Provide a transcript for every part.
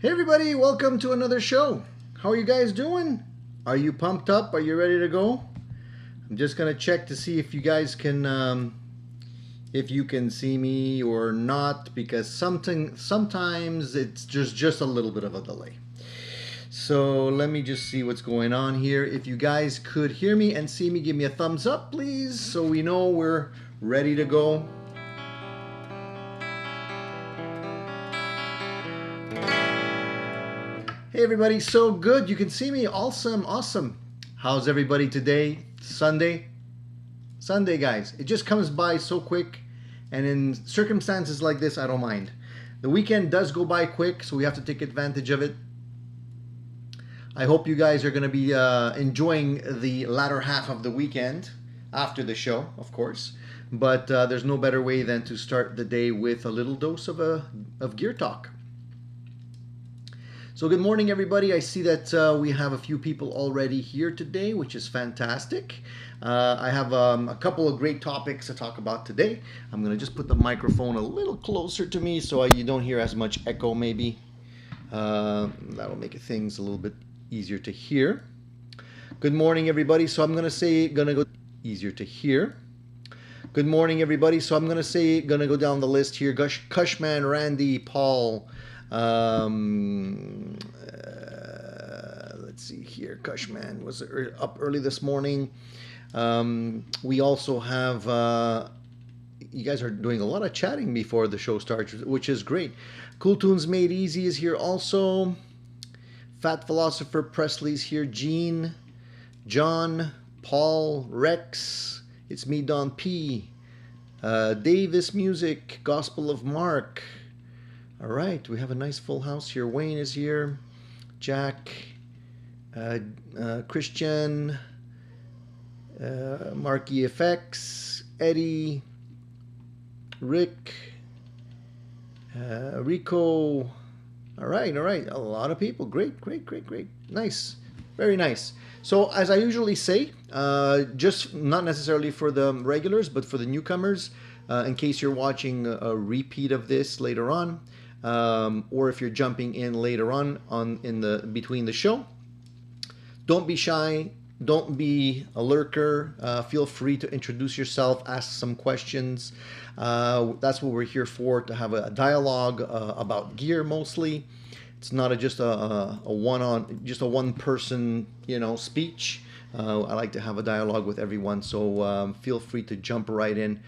Hey everybody, welcome to another show. How are you guys doing? Are you pumped up? Are you ready to go? I'm just gonna check to see if you guys can, if you can see me or not, because sometimes it's just a little bit of a delay. So let me just see what's going on here. If you guys could hear me and see me, give me a thumbs up, please, so we know we're ready to go. Hey everybody, so good. You can see me. Awesome, awesome. How's everybody today? Sunday? Sunday, guys. It just comes by so quick, and in circumstances like this, I don't mind. The weekend does go by quick, so we have to take advantage of it. I hope you guys are going to be enjoying the latter half of the weekend after the show, of course. But there's no better way than to start the day with a little dose of gear talk. So good morning, everybody. I see that we have a few people already here today, which is fantastic. I have a couple of great topics to talk about today. I'm going to just put the microphone a little closer to me so you don't hear as much echo, maybe. That'll make things a little bit easier to hear. Good morning, everybody. So I'm going to go easier to hear. Good morning, everybody. So I'm going to go down the list here. Cushman, Randy, Paul. Let's see here. Cushman was up early this morning. We also have, you guys are doing a lot of chatting before the show starts, which is great. Cool Tunes Made Easy is here also. Fat Philosopher Presley's here. Gene, John, Paul, Rex. It's me, Don P. Davis Music, Gospel of Mark. All right, we have a nice full house here. Wayne is here. Jack, Christian, Marky FX, Eddie, Rick, Rico. All right. A lot of people. Great. Nice. Very nice. So, as I usually say, just not necessarily for the regulars, but for the newcomers, in case you're watching a repeat of this later on, or if you're jumping in later on in the between the show, don't be shy. Don't be a lurker. Feel free to introduce yourself, ask some questions. That's what we're here for, to have a dialogue about gear mostly. It's not just a one person speech. I like to have a dialogue with everyone, so feel free to jump right in.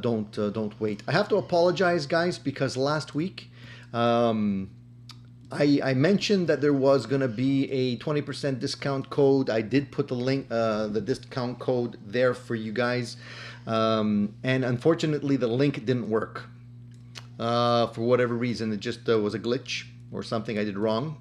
Don't wait. I have to apologize, guys, because last week I mentioned that there was going to be a 20% discount code. I did put the link, the discount code there for you guys, and unfortunately the link didn't work for whatever reason. It just was a glitch or something I did wrong.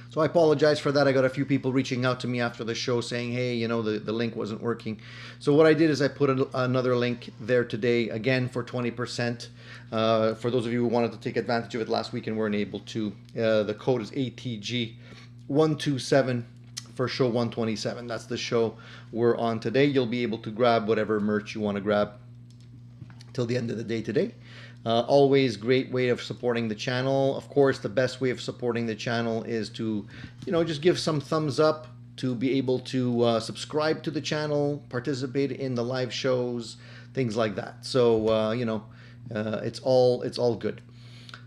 So I apologize for that. I got a few people reaching out to me after the show saying, hey, the link wasn't working. So what I did is I put another link there today, again, for 20%. For those of you who wanted to take advantage of it last week and weren't able to, the code is ATG127 for show 127. That's the show we're on today. You'll be able to grab whatever merch you want to grab till the end of the day today. Always great way of supporting the channel. Of course, the best way of supporting the channel is to, just give some thumbs up, to be able to subscribe to the channel, participate in the live shows, things like that. So, it's all good.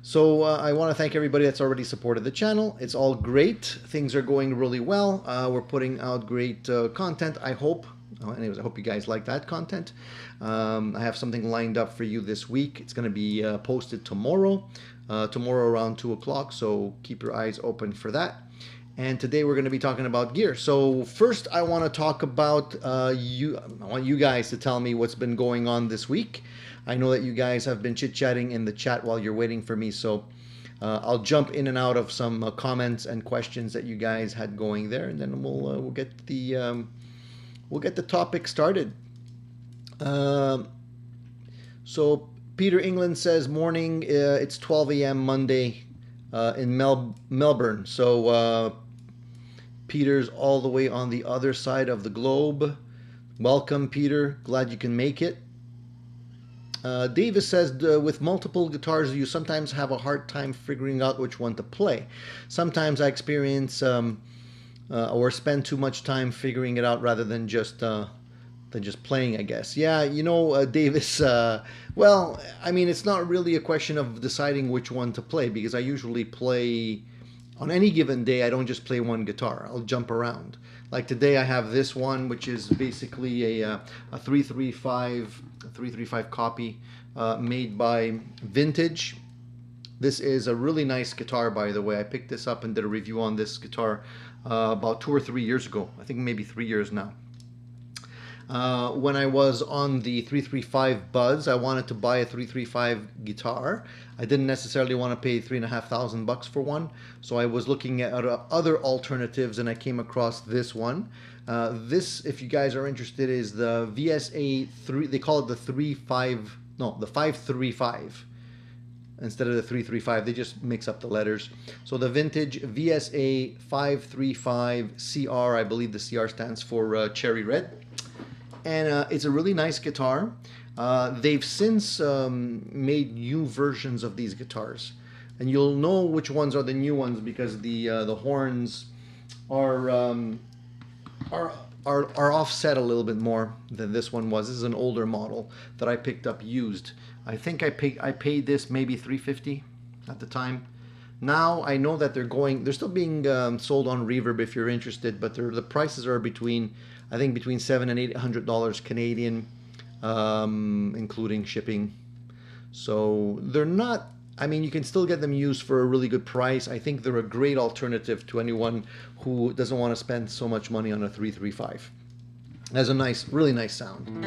So I want to thank everybody that's already supported the channel. It's all great. Things are going really well. We're putting out great content, I hope. Anyways, I hope you guys like that content. I have something lined up for you this week. It's going to be posted tomorrow around 2 o'clock, so keep your eyes open for that. And today we're going to be talking about gear. So first I want to talk about I want you guys to tell me what's been going on this week. I know that you guys have been chit-chatting in the chat while you're waiting for me, so I'll jump in and out of some comments and questions that you guys had going there, and then we'll get the topic started. So Peter England says, morning, it's 12 a.m. Monday in Melbourne. So Peter's all the way on the other side of the globe. Welcome, Peter. Glad you can make it. Davis says, with multiple guitars, you sometimes have a hard time figuring out which one to play. Sometimes I experience or spend too much time figuring it out rather than just playing, I guess. Yeah, you know, Davis, well, I mean, it's not really a question of deciding which one to play because I usually play on any given day. I don't just play one guitar. I'll jump around. Like today I have this one, which is basically a 335 copy made by Vintage. This is a really nice guitar, by the way. I picked this up and did a review on this guitar about 2 or 3 years ago. I think maybe 3 years now. When I was on the 335 buzz, I wanted to buy a 335 guitar. I didn't necessarily want to pay $3,500 for one, so I was looking at other alternatives, and I came across this one. This, if you guys are interested, is the VSA 3. They call it the 535 instead of the 335. They just mix up the letters. So the Vintage VSA 535 CR, I believe the CR stands for Cherry Red. And it's a really nice guitar. They've since made new versions of these guitars, and you'll know which ones are the new ones because the horns are offset a little bit more than this one was. This is an older model that I picked up used. I think I paid this maybe $350 at the time. Now I know that they're still being sold on Reverb if you're interested, but the prices are between, I think, between $700 and $800 Canadian, including shipping. So they're not, I mean, you can still get them used for a really good price. I think they're a great alternative to anyone who doesn't want to spend so much money on a 335. It has a nice, really nice sound.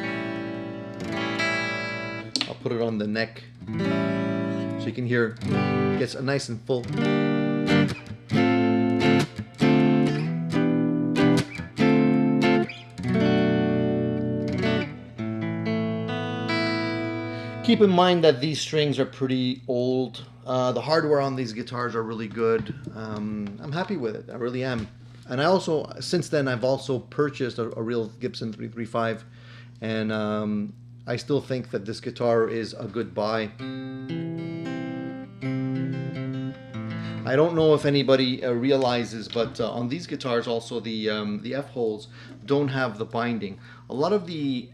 I'll put it on the neck so you can hear it gets nice and full. Keep in mind that these strings are pretty old. The hardware on these guitars are really good. I'm happy with it. I really am. And I also, since then, I've also purchased a real Gibson 335, and I still think that this guitar is a good buy. I don't know if anybody realizes, but on these guitars also the F-holes don't have the binding. A lot of the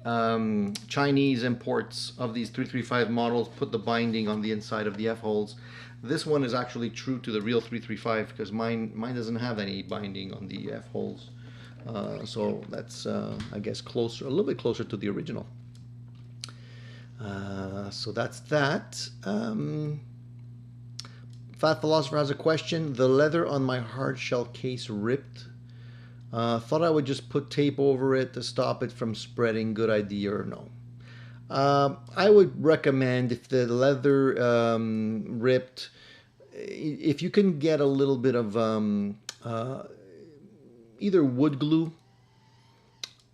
Chinese imports of these 335 models put the binding on the inside of the F-holes. This one is actually true to the real 335 because mine doesn't have any binding on the F-holes. So that's I guess closer, a little bit closer to the original. So that's that. Fat Philosopher has a question. The leather on my hard shell case ripped. Thought I would just put tape over it to stop it from spreading. Good idea or no? I would recommend, if the leather ripped, if you can get a little bit of either wood glue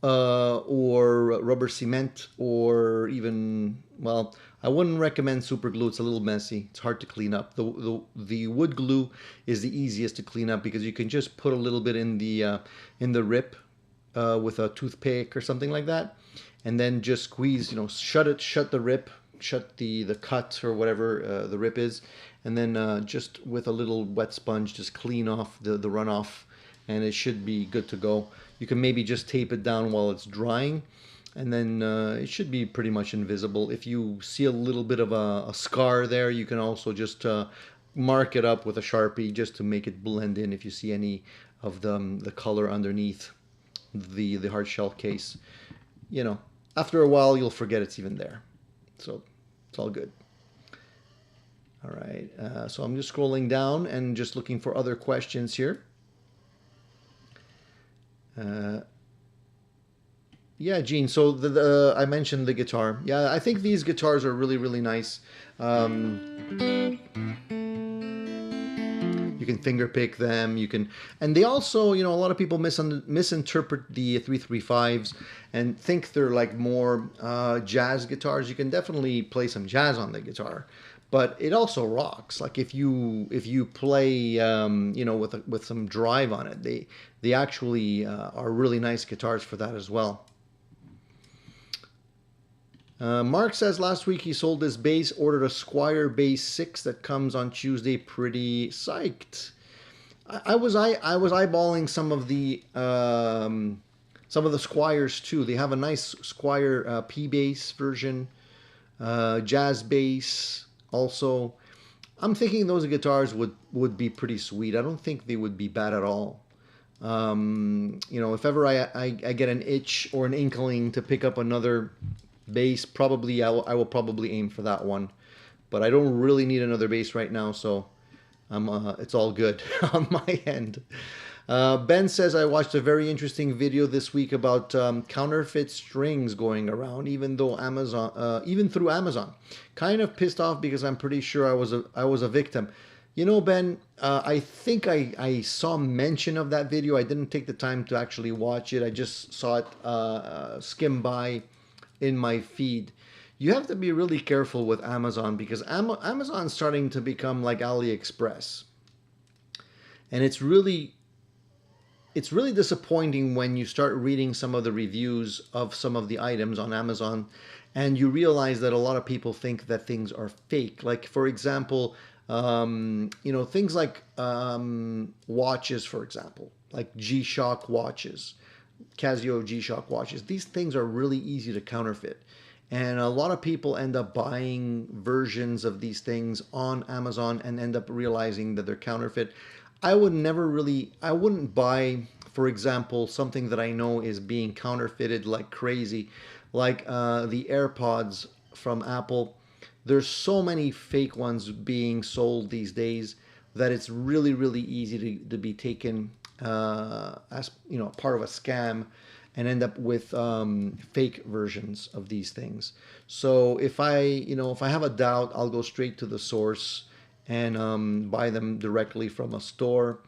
or rubber cement, or even, well, I wouldn't recommend super glue. It's a little messy. It's hard to clean up. The wood glue is the easiest to clean up because you can just put a little bit in the rip with a toothpick or something like that, and then just squeeze. You know, shut the rip, shut the cut or whatever the rip is, and then just with a little wet sponge, just clean off the runoff, and it should be good to go. You can maybe just tape it down while it's drying, and then it should be pretty much invisible. If you see a little bit of a scar there, you can also just mark it up with a Sharpie just to make it blend in if you see any of the color underneath the hard shell case. You know, after a while you'll forget it's even there. So it's all good. All right, so I'm just scrolling down and just looking for other questions here. Yeah, Gene, so I mentioned the guitar. Yeah, I think these guitars are really, really nice. You can finger pick them, you can, and they also, you know, a lot of people misinterpret the 335s and think they're like more jazz guitars. You can definitely play some jazz on the guitar, but it also rocks. Like if you play you know, with some drive on it, they actually are really nice guitars for that as well. Mark says last week he sold his bass, ordered a Squire Bass 6 that comes on Tuesday. Pretty psyched. I was eyeballing some of the Squires too. They have a nice Squire P bass version, jazz bass also. I'm thinking those guitars would be pretty sweet. I don't think they would be bad at all. If ever I get an itch or an inkling to pick up another bass, probably I will probably aim for that one. But I don't really need another bass right now, so it's all good on my end. Ben says I watched a very interesting video this week about counterfeit strings going around, even through Amazon. Kind of pissed off because I'm pretty sure I was a victim. You know, Ben, I think I saw mention of that video. I didn't take the time to actually watch it. I just saw it skim by in my feed. You have to be really careful with Amazon because Amazon's starting to become like AliExpress. And it's really disappointing when you start reading some of the reviews of some of the items on Amazon and you realize that a lot of people think that things are fake. Like, for example, things like watches, for example, like G-Shock watches, Casio G-Shock watches. These things are really easy to counterfeit. And a lot of people end up buying versions of these things on Amazon and end up realizing that they're counterfeit. I wouldn't buy, for example, something that I know is being counterfeited like crazy, like the AirPods from Apple. There's so many fake ones being sold these days that it's really, really easy to be taken as part of a scam and end up with fake versions of these things. So if I have a doubt, I'll go straight to the source and buy them directly from a store.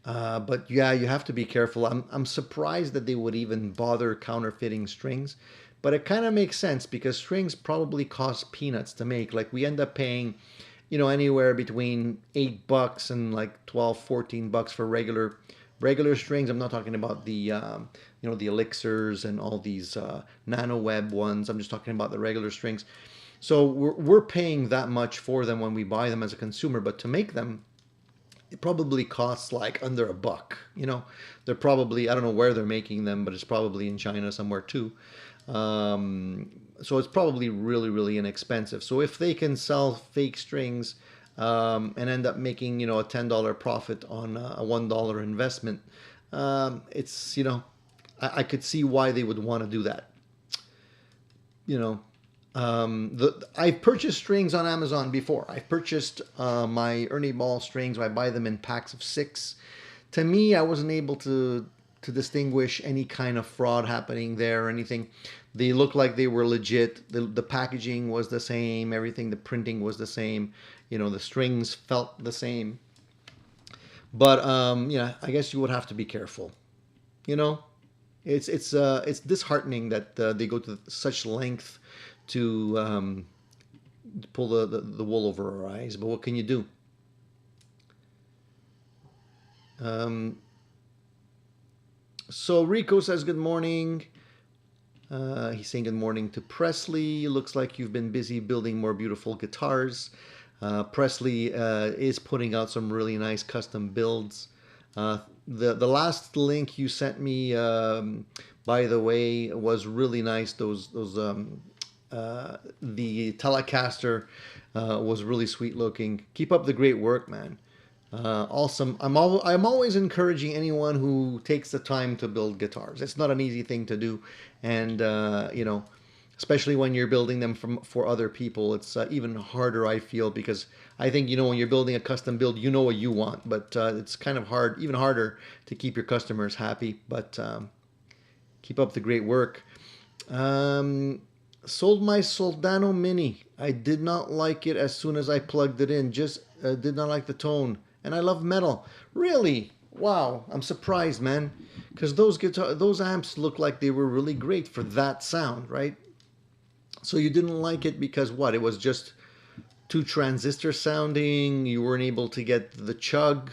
But yeah, you have to be careful. I'm surprised that they would even bother counterfeiting strings, but it kind of makes sense because strings probably cost peanuts to make. Like we end up paying, anywhere between $8 and like 12, $14 for regular strings. I'm not talking about the elixirs and all these nano web ones. I'm just talking about the regular strings. So we're paying that much for them when we buy them as a consumer, but to make them, it probably costs like under $1. They're probably, I don't know where they're making them, but it's probably in China somewhere too. So it's probably really, really inexpensive. So if they can sell fake strings and end up making, a $10 profit on a $1 investment, it's, I could see why they would want to do that. I've purchased strings on Amazon before. I've purchased my Ernie Ball strings. I buy them in packs of 6. To me, I wasn't able to distinguish any kind of fraud happening there or anything. They looked like they were legit. The packaging was the same. Everything, the printing was the same. The strings felt the same. But I guess you would have to be careful. It's disheartening that they go to such length to pull the wool over our eyes. But what can you do? So Rico says good morning. He's saying good morning to Presley. Looks like you've been busy building more beautiful guitars. Presley is putting out some really nice custom builds. The last link you sent me, by the way, was really nice. The Telecaster was really sweet looking. Keep up the great work, man. Awesome. I'm always encouraging anyone who takes the time to build guitars. It's not an easy thing to do, and especially when you're building them for other people, it's even harder. I feel because I think when you're building a custom build, you know what you want, but it's kind of hard, even harder to keep your customers happy. But keep up the great work. Sold my Soldano Mini. I did not like it as soon as I plugged it in. Just did not like the tone. And I love metal. Really? Wow. I'm surprised, man. Because those amps look like they were really great for that sound, right? So you didn't like it because what? It was just too transistor sounding. You weren't able to get the chug.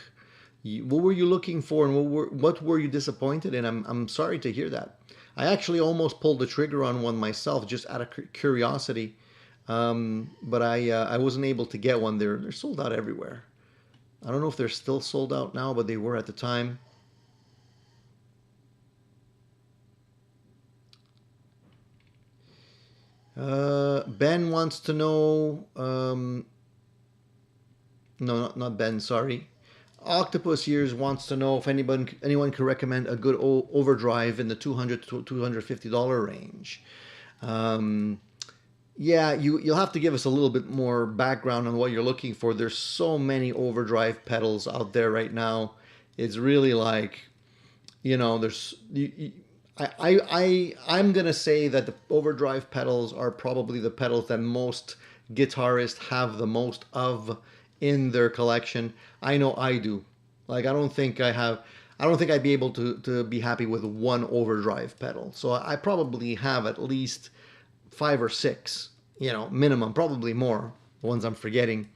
What were you looking for, and what were you disappointed in? I'm sorry to hear that. I actually almost pulled the trigger on one myself just out of curiosity, but I wasn't able to get one. They're sold out everywhere. I don't know if they're still sold out now, but they were at the time. Ben wants to know. No, not Ben. Sorry. Octopus Years wants to know if anyone can recommend a good overdrive in the $200 to $250 range. Um, yeah, you'll have to give us a little bit more background on what you're looking for. There's so many overdrive pedals out there right now. It's really like, there's I'm gonna say that the overdrive pedals are probably the pedals that most guitarists have the most of in their collection. I know I do. Like I don't think I'd be able to be happy with one overdrive pedal. So I probably have at least five or six, minimum, probably more, the ones I'm forgetting.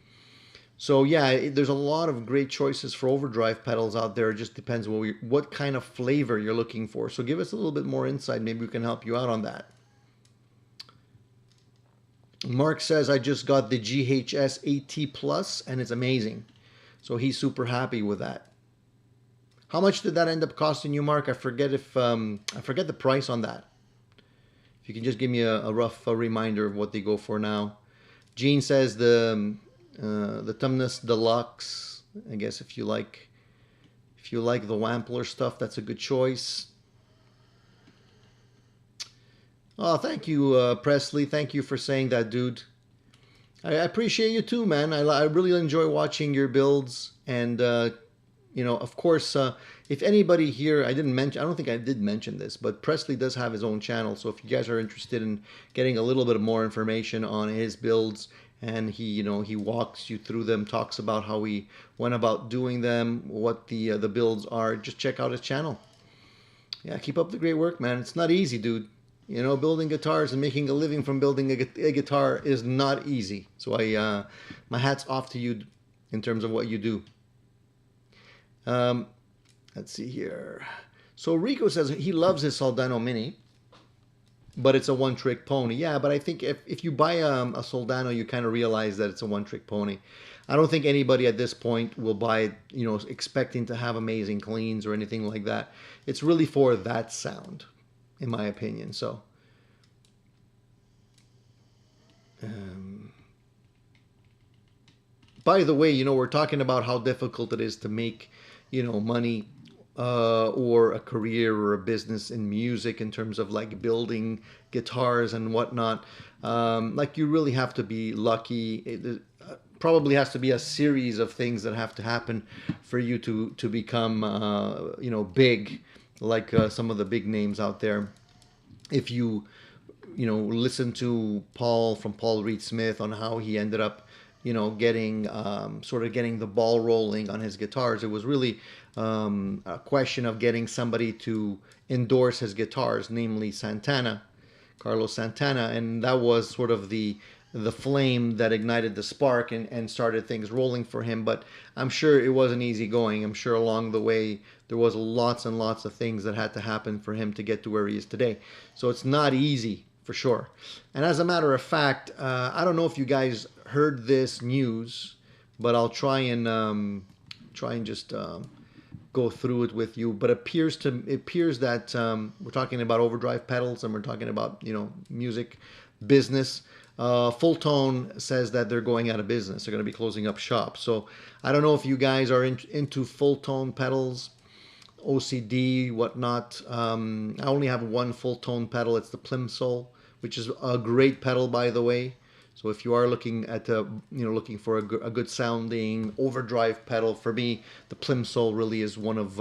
So yeah, there's a lot of great choices for overdrive pedals out there. It just depends what kind of flavor you're looking for. So give us a little bit more insight. Maybe we can help you out on that. Mark says, I just got the GHS 8T Plus and it's amazing. So he's super happy with that. How much did that end up costing you, Mark? I forget the price on that. If you can just give me a rough reminder of what they go for now. Gene says the Tumnus Deluxe. I guess if you like the Wampler stuff, that's a good choice. Oh, thank you, Presley. Thank you for saying that, dude. I appreciate you too, man. I really enjoy watching your builds, and of course, if anybody here, I don't think I did mention this, but Presley does have his own channel. So if you guys are interested in getting a little bit more information on his builds, and he walks you through them, talks about how he went about doing them, what the builds are, just check out his channel. Yeah, keep up the great work, man. It's not easy, dude. Building guitars and making a living from building a guitar is not easy. So my hat's off to you in terms of what you do. Let's see here. So Rico says he loves his Soldano Mini, but it's a one-trick pony. Yeah, but I think if you buy a Soldano, you kind of realize that it's a one-trick pony. I don't think anybody at this point will buy it, expecting to have amazing cleans or anything like that. It's really for that sound, in my opinion. So, by the way, we're talking about how difficult it is to make, money or a career or a business in music in terms of like building guitars and whatnot. Like you really have to be lucky. It probably has to be a series of things that have to happen for you to become, big, like some of the big names out there. If you listen to Paul Reed Smith on how he ended up getting getting the ball rolling on his guitars, it was really a question of getting somebody to endorse his guitars, namely Carlos Santana, and that was sort of the flame that ignited the spark and started things rolling for him. But I'm sure it wasn't easy going. I'm sure along the way there was lots and lots of things that had to happen for him to get to where he is today. So it's not easy for sure. And as a matter of fact, I don't know if you guys heard this news, but I'll try and just go through it with you. But it appears that we're talking about overdrive pedals and we're talking about music business. Fulltone says that they're going out of business. They're going to be closing up shop. So I don't know if you guys are into Fulltone pedals, OCD, whatnot. I only have one Fulltone pedal. It's the Plimsoll, which is a great pedal, by the way. So if you are looking at looking for a good sounding overdrive pedal, for me, the Plimsoll really is one of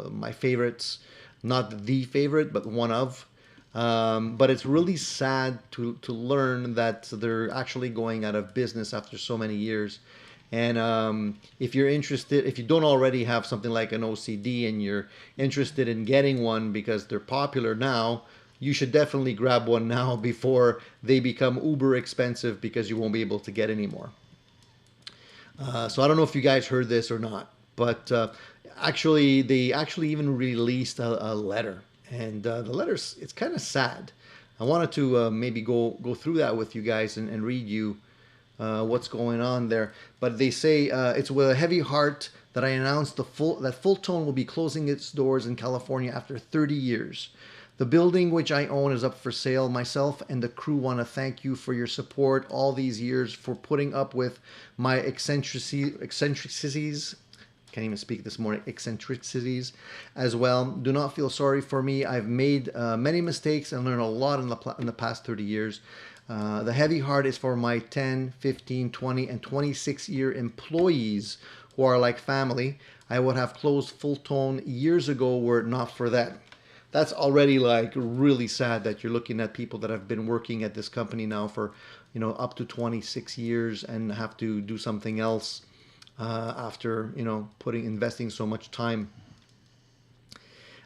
my favorites. Not the favorite, but one of. But it's really sad to learn that they're actually going out of business after so many years. And if you're interested, if you don't already have something like an OCD and you're interested in getting one because they're popular now, you should definitely grab one now before they become uber expensive because you won't be able to get any more. So I don't know if you guys heard this or not, but actually they actually even released a letter. And the letters, it's kind of sad. I wanted to maybe go through that with you guys and read you what's going on there. But they say it's with a heavy heart that I announced that Fulltone will be closing its doors in California after 30 years. The building which I own is up for sale. Myself and the crew want to thank you for your support all these years, for putting up with my eccentricities. Can't even speak this morning. Eccentricities as well. Do not feel sorry for me. I've made many mistakes and learned a lot in the past 30 years. The heavy heart is for my 10, 15, 20, and 26-year employees who are like family. I would have closed Fulltone years ago were it not for that. That's already like really sad that you're looking at people that have been working at this company now for, up to 26 years and have to do something else after, investing so much time.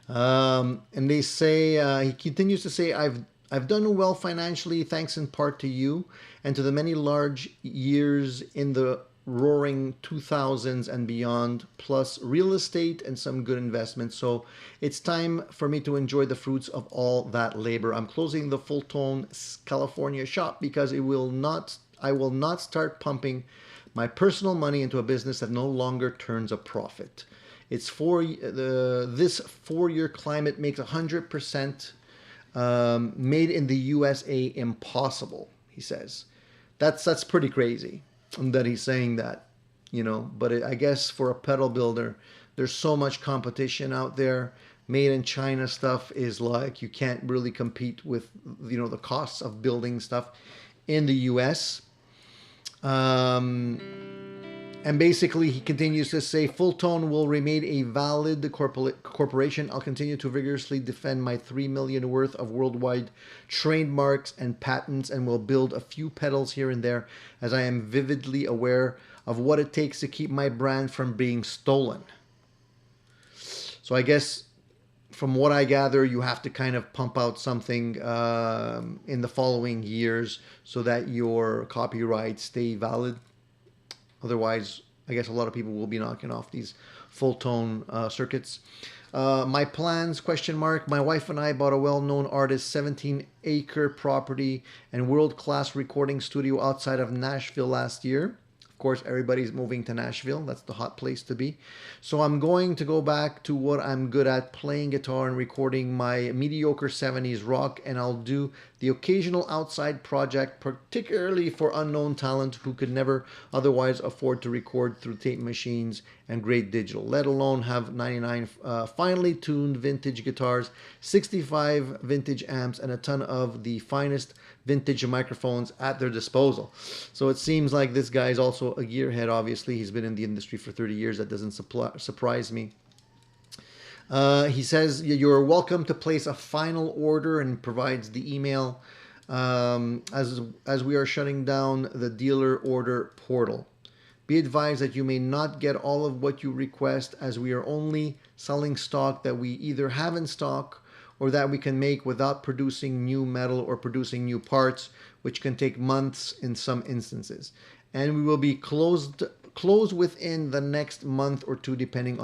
And they say, he continues to say, I've done well financially, thanks in part to you and to the many large years in the roaring 2000s and beyond, plus real estate and some good investments. So it's time for me to enjoy the fruits of all that labor. I'm closing the Fulltone California shop because I will not start pumping my personal money into a business that no longer turns a profit. This 4-year climate makes 100% made in the USA impossible, he says. That's pretty crazy that he's saying that, but I guess for a pedal builder, there's so much competition out there. Made in China stuff is like, you can't really compete with, the costs of building stuff in the US. And basically, he continues to say, Fulltone will remain a valid corporation. I'll continue to vigorously defend my $3 million worth of worldwide trademarks and patents, and will build a few pedals here and there, as I am vividly aware of what it takes to keep my brand from being stolen. So I guess, from what I gather, you have to kind of pump out something in the following years so that your copyrights stay valid. Otherwise, I guess a lot of people will be knocking off these Fulltone circuits. My plans, ? My wife and I bought a well-known artist's 17-acre property and world-class recording studio outside of Nashville last year. Of course, everybody's moving to Nashville. That's the hot place to be. So I'm going to go back to what I'm good at, playing guitar and recording my mediocre 70s rock, and I'll do the occasional outside project, particularly for unknown talent who could never otherwise afford to record through tape machines and great digital, let alone have 99 finely tuned vintage guitars, 65 vintage amps, and a ton of the finest vintage microphones at their disposal. So it seems like this guy is also a gearhead. Obviously, he's been in the industry for 30 years. That doesn't surprise me. He says you're welcome to place a final order, and provides the email as we are shutting down the dealer order portal. Be advised that you may not get all of what you request, as we are only selling stock that we either have in stock or that we can make without producing new metal or producing new parts, which can take months in some instances. And we will be closed within the next month or two, depending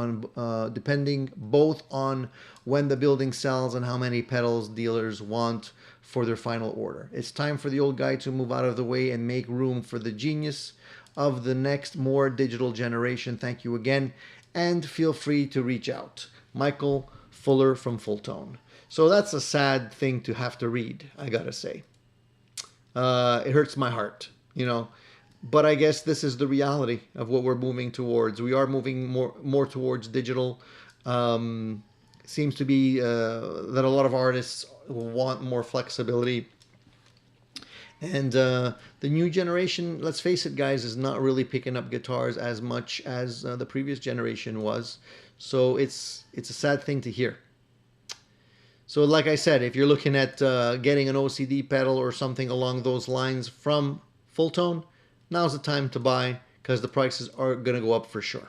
both on when the building sells and how many pedals dealers want for their final order. It's time for the old guy to move out of the way and make room for the genius of the next more digital generation. Thank you again, and feel free to reach out. Michael Fuller from Fulltone. So that's a sad thing to have to read, I gotta say. It hurts my heart, But I guess this is the reality of what we're moving towards. We are moving more towards digital. Seems to be that a lot of artists want more flexibility. And the new generation, let's face it, guys, is not really picking up guitars as much as the previous generation was. So it's a sad thing to hear. So like I said, if you're looking at getting an OCD pedal or something along those lines from Fulltone, now's the time to buy, because the prices are going to go up for sure.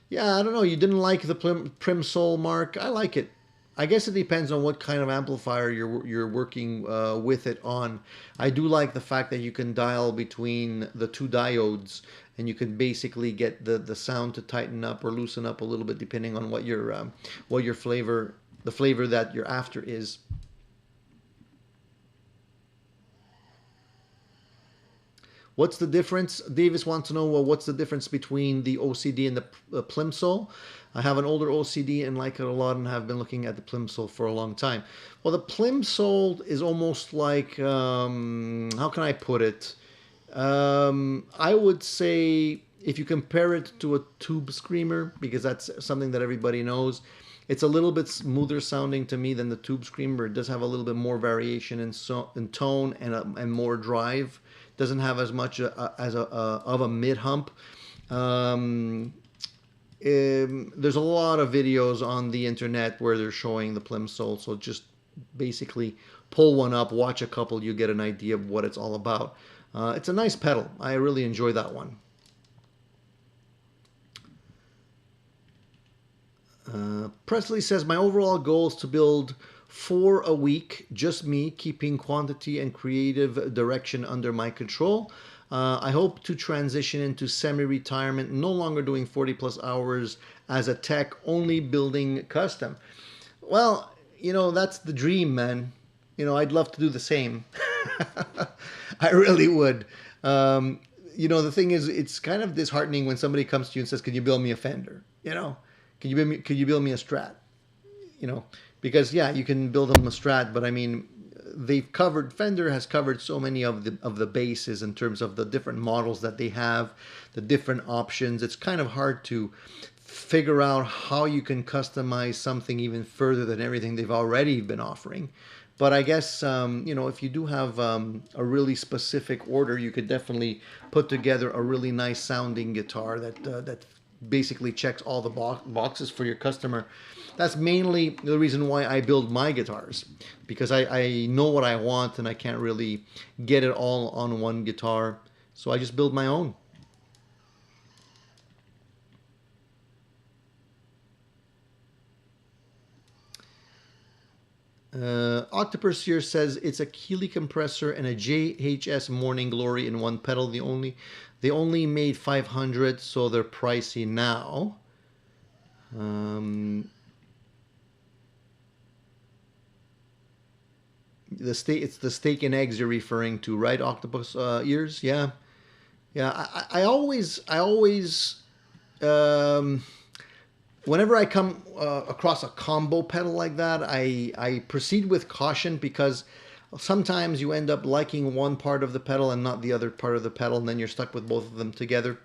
Yeah, I don't know. You didn't like the Prim-Soul, Mark? I like it. I guess it depends on what kind of amplifier you're working with it on. I do like the fact that you can dial between the two diodes and you can basically get the sound to tighten up or loosen up a little bit depending on what your flavor, the flavor that you're after is. What's the difference? Davis wants to know, well, what's the difference between the OCD and the Plimsoll? I have an older OCD and like it a lot and have been looking at the Plimsoll for a long time. Well, the Plimsoll is almost like, how can I put it? I would say if you compare it to a tube screamer, because that's something that everybody knows, it's a little bit smoother sounding to me than the tube screamer. It does have a little bit more variation in tone and more drive. Doesn't have as much of a mid hump. There's a lot of videos on the internet where they're showing the Plimsoll, so just basically pull one up, watch a couple, you get an idea of what it's all about. It's a nice pedal. I really enjoy that one. Presley says, my overall goal is to build 4 a week, just me, keeping quantity and creative direction under my control. I hope to transition into semi-retirement, no longer doing 40 plus hours as a tech, only building custom. Well, that's the dream, man. I'd love to do the same. I really would. The thing is, it's kind of disheartening when somebody comes to you and says, can you build me a Fender? Can you build me a Strat? Because yeah, you can build them a Strat, but I mean, Fender has covered so many of the bases in terms of the different models that they have, the different options. It's kind of hard to figure out how you can customize something even further than everything they've already been offering. But I guess, if you do have a really specific order, you could definitely put together a really nice sounding guitar that basically checks all the boxes for your customer. That's mainly the reason why I build my guitars, because I know what I want and I can't really get it all on one guitar, so I just build my own. Octopus here says it's a Keeley compressor and a JHS Morning Glory in one pedal. They only made 500, so they're pricey now. It's the steak and eggs you're referring to, right? Octopus ears, yeah. I always whenever I come across a combo pedal like that, I proceed with caution, because sometimes you end up liking one part of the pedal and not the other part of the pedal, and then you're stuck with both of them together.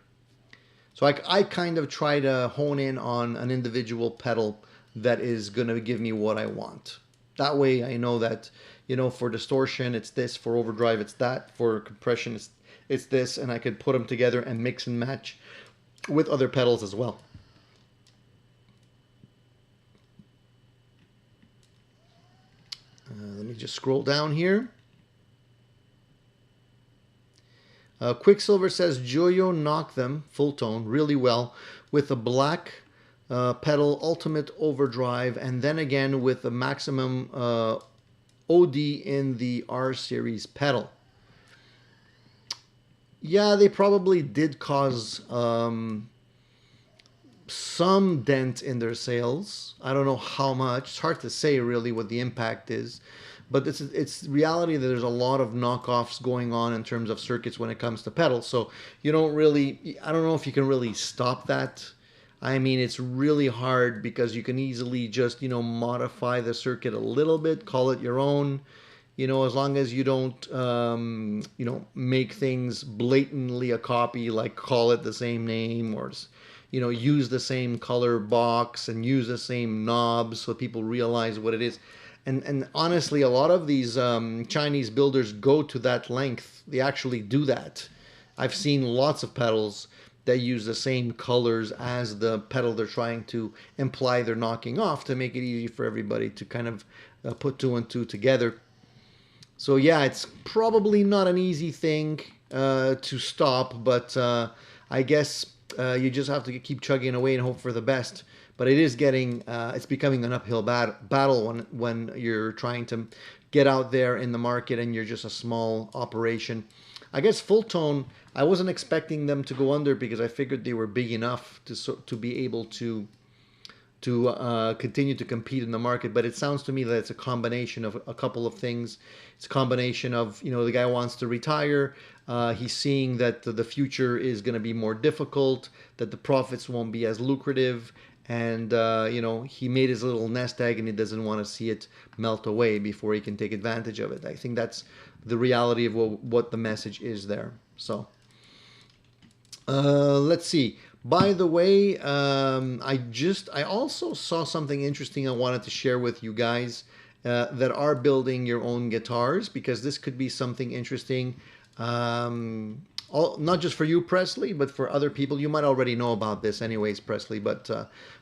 So I kind of try to hone in on an individual pedal that is going to give me what I want. That way I know that, for distortion it's this, for overdrive it's that, for compression it's this, and I could put them together and mix and match with other pedals as well. Let me just scroll down here. Quicksilver says Joyo knocked them, Fulltone, really well with a black pedal, ultimate overdrive, and then again with the maximum OD in the R series pedal. Yeah, they probably did cause some dent in their sales. I don't know how much. It's hard to say really what the impact is. But it's reality that there's a lot of knockoffs going on in terms of circuits when it comes to pedals. So I don't know if you can really stop that. I mean, it's really hard, because you can easily just, modify the circuit a little bit, call it your own, as long as you don't, make things blatantly a copy, like call it the same name, or, use the same color box and use the same knobs so people realize what it is. And honestly, a lot of these Chinese builders go to that length. They actually do that. I've seen lots of pedals that use the same colors as the pedal they're trying to imply they're knocking off, to make it easy for everybody to kind of put two and two together. So yeah, it's probably not an easy thing to stop, but I guess you just have to keep chugging away and hope for the best. But it is it's becoming an uphill battle when you're trying to get out there in the market and you're just a small operation. I guess Fulltone, I wasn't expecting them to go under because I figured they were big enough to be able to continue to compete in the market. But it sounds to me that it's a combination of a couple of things. It's a combination of, the guy wants to retire. He's seeing that the future is going to be more difficult, that the profits won't be as lucrative. And, he made his little nest egg and he doesn't want to see it melt away before he can take advantage of it. I think that's the reality of what the message is there. So, let's see. By the way, I also saw something interesting I wanted to share with you guys that are building your own guitars, because this could be something interesting, not just for you, Presley, but for other people. You might already know about this anyways, Presley, but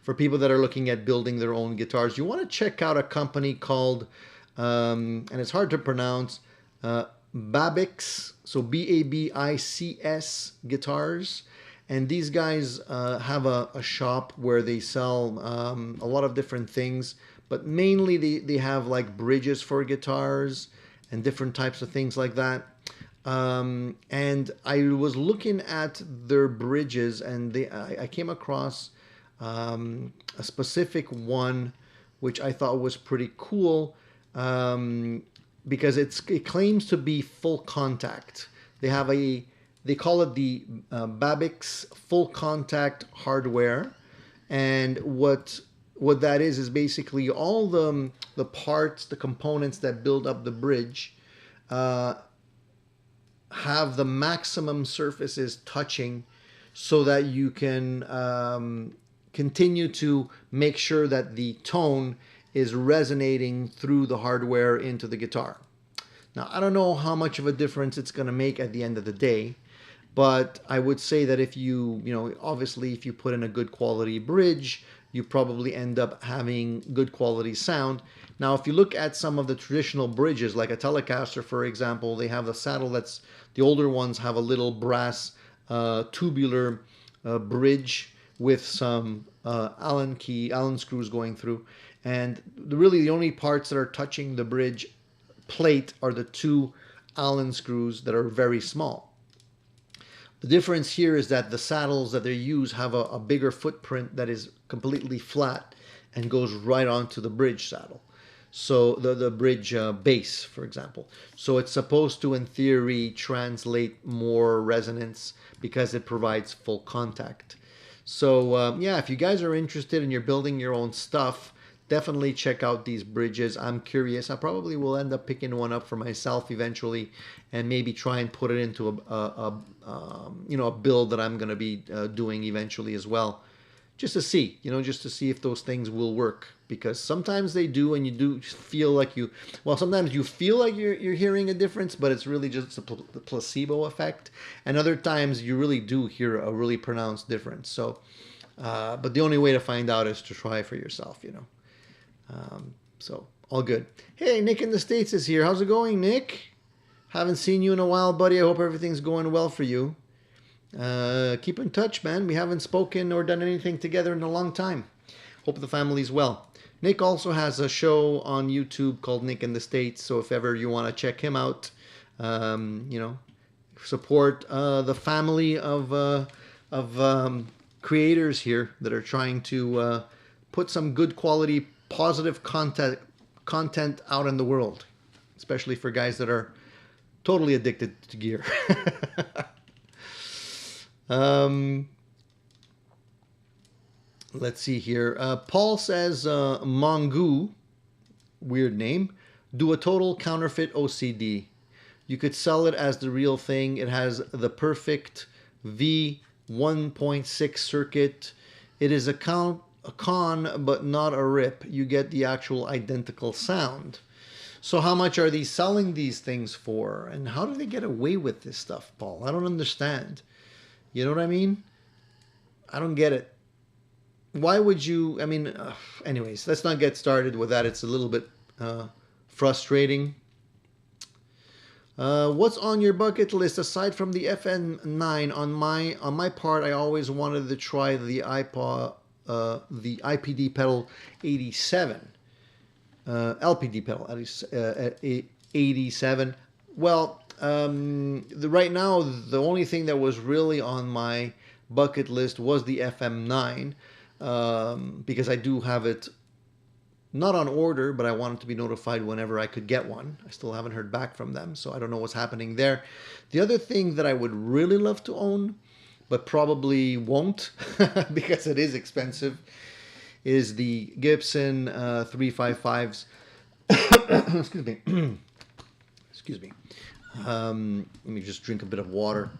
for people that are looking at building their own guitars, you want to check out a company called, and it's hard to pronounce, Babix, so Babics guitars. And these guys have a shop where they sell a lot of different things, but mainly they have like bridges for guitars and different types of things like that. And I was looking at their bridges, and I came across a specific one which I thought was pretty cool, because it claims to be full contact. They call it the Babix full contact hardware, and what that is basically all the parts, the components that build up the bridge, have the maximum surfaces touching, so that you can continue to make sure that the tone is resonating through the hardware into the guitar. Now, I don't know how much of a difference it's going to make at the end of the day. But I would say that if obviously if you put in a good quality bridge, you probably end up having good quality sound. Now, if you look at some of the traditional bridges, like a Telecaster, for example, they have a saddle the older ones have a little brass tubular bridge with some Allen screws going through. And really the only parts that are touching the bridge plate are the two Allen screws that are very small. The difference here is that the saddles that they use have a bigger footprint that is completely flat and goes right onto the bridge saddle. So the bridge base, for example. So it's supposed to, in theory, translate more resonance because it provides full contact. So yeah, if you guys are interested and you're building your own stuff, definitely check out these bridges. I'm curious. I probably will end up picking one up for myself eventually, and maybe try and put it into a build that I'm going to be doing eventually as well, just to see, if those things will work. Because sometimes they do, and you do feel like sometimes you feel like you're hearing a difference, but it's really just a placebo effect. And other times you really do hear a really pronounced difference. So, but the only way to find out is to try for yourself, So all good. Hey, Nick in the States is here. How's it going, Nick? Haven't seen you in a while, buddy. I hope everything's going well for you. Keep in touch, man. We haven't spoken or done anything together in a long time. Hope the family's well. Nick also has a show on YouTube called Nick in the States. So if ever you want to check him out, support the family of creators here that are trying to put some good quality positive content out in the world, especially for guys that are totally addicted to gear. Let's see here. Paul says, Mongu, weird name, do a total counterfeit OCD. You could sell it as the real thing. It has the perfect V1.6 circuit. It is a con, but not a rip. You get the actual identical sound. So how much are they selling these things for? And how do they get away with this stuff, Paul? I don't understand. You know what I mean? I don't get it. Why would you, anyways, let's not get started with that. It's a little bit frustrating. What's on your bucket list aside from the FN9? On my part, I always wanted to try the IPD pedal 87, LPD pedal 87. Well, Right now, the only thing that was really on my bucket list was the FM9, because I do have it not on order, but I wanted to be notified whenever I could get one. I still haven't heard back from them, so I don't know what's happening there. The other thing that I would really love to own, but probably won't because it is expensive, is the Gibson 355s. Excuse me. Excuse me. Let me just drink a bit of water.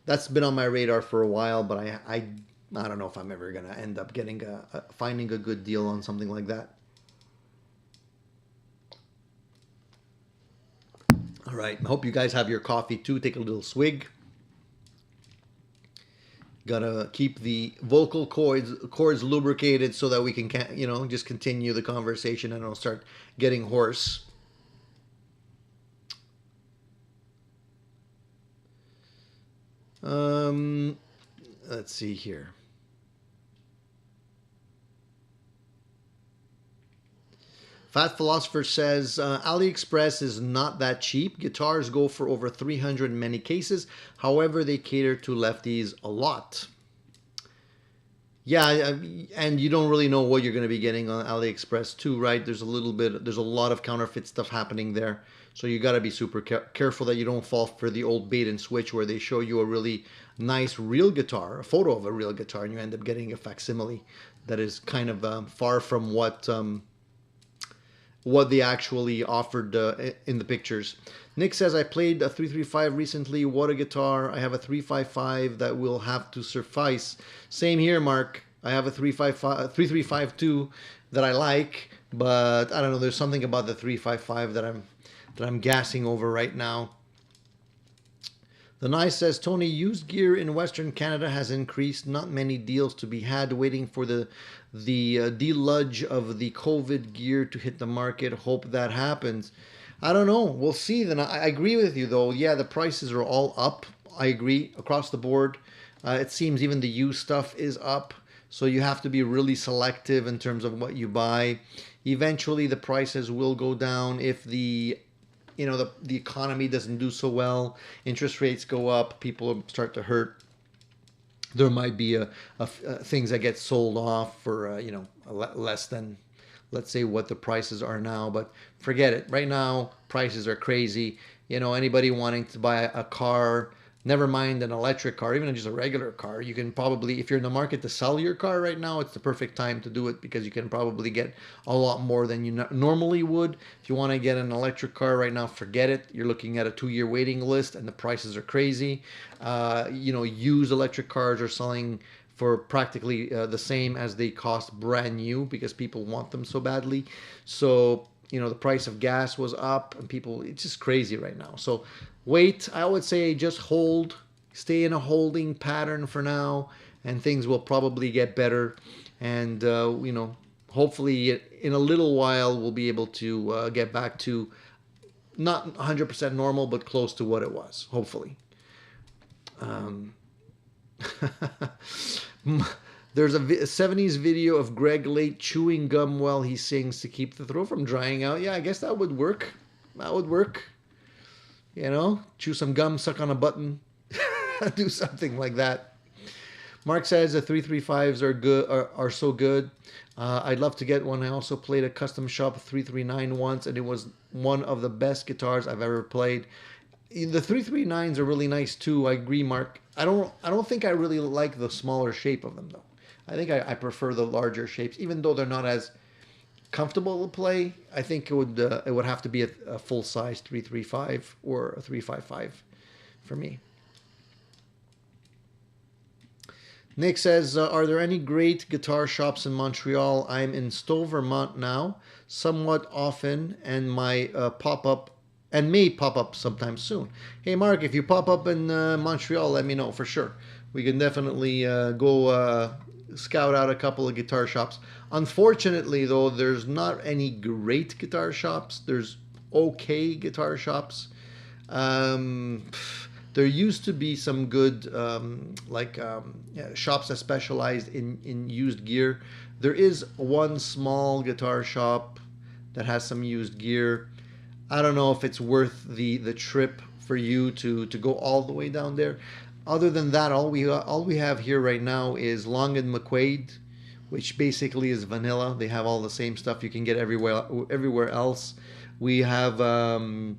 That's been on my radar for a while, but I don't know if I'm ever gonna end up getting finding a good deal on something like that. All right. I hope you guys have your coffee too. Take a little swig. Gotta keep the vocal cords lubricated so that we can, just continue the conversation and I'll start getting hoarse. Let's see here. Fat Philosopher says, AliExpress is not that cheap. Guitars go for over 300 in many cases. However, they cater to lefties a lot. Yeah, and you don't really know what you're going to be getting on AliExpress too, right? There's a lot of counterfeit stuff happening there. So you got to be super careful that you don't fall for the old bait and switch where they show you a really nice real guitar, a photo of a real guitar, and you end up getting a facsimile that is kind of far from what they actually offered in the pictures. Nick says, I played a 335 recently. What a guitar. I have a 355 that will have to suffice. Same here, Mark. I have a 335 too that I like, but I don't know. There's something about the 355 that I'm gassing over right now. The Nice says, Tony, used gear in Western Canada has increased. Not many deals to be had. Waiting for the deluge of the COVID gear to hit the market. Hope that happens. I don't know. We'll see. Then I agree with you, though. Yeah, the prices are all up. I agree across the board. It seems even the used stuff is up. So you have to be really selective in terms of what you buy. Eventually, the prices will go down if the economy doesn't do so well, interest rates go up, people start to hurt. There might be things that get sold off for less than, let's say, what the prices are now. But forget it. Right now, prices are crazy. Anybody wanting to buy a car, never mind an electric car, even just a regular car, you can probably, if you're in the market to sell your car right now, it's the perfect time to do it because you can probably get a lot more than you normally would. If you want to get an electric car right now, forget it. You're looking at a 2-year waiting list and the prices are crazy. Used electric cars are selling for practically the same as they cost brand new because people want them so badly. So, the price of gas was up and it's just crazy right now. So wait, I would say just hold, stay in a holding pattern for now, and things will probably get better. And, hopefully in a little while, we'll be able to get back to not 100% normal, but close to what it was, hopefully. There's a 70s video of Greg Late chewing gum while he sings to keep the throat from drying out. Yeah, I guess that would work. That would work. Chew some gum, suck on a button, do something like that. Mark says the 335s are good, are so good. I'd love to get one. I also played a custom shop 339 once, and it was one of the best guitars I've ever played. The 339s are really nice too. I agree, Mark. I don't think I really like the smaller shape of them though. I think I prefer the larger shapes, even though they're not as comfortable to play. I think it would have to be a full size 335 or a 355 for me. Nick says, are there any great guitar shops in Montreal? I'm in Stowe, Vermont now, somewhat often, and may pop up sometime soon. Hey Mark, if you pop up in Montreal, let me know for sure. We can definitely go scout out a couple of guitar shops. Unfortunately, though, there's not any great guitar shops. There's okay guitar shops. There used to be some good shops that specialized in used gear. There is one small guitar shop that has some used gear. I don't know if it's worth the trip for you to go all the way down there. Other than that, all we have here right now is Long and McQuaid, which basically is vanilla. They have all the same stuff you can get everywhere else. We have what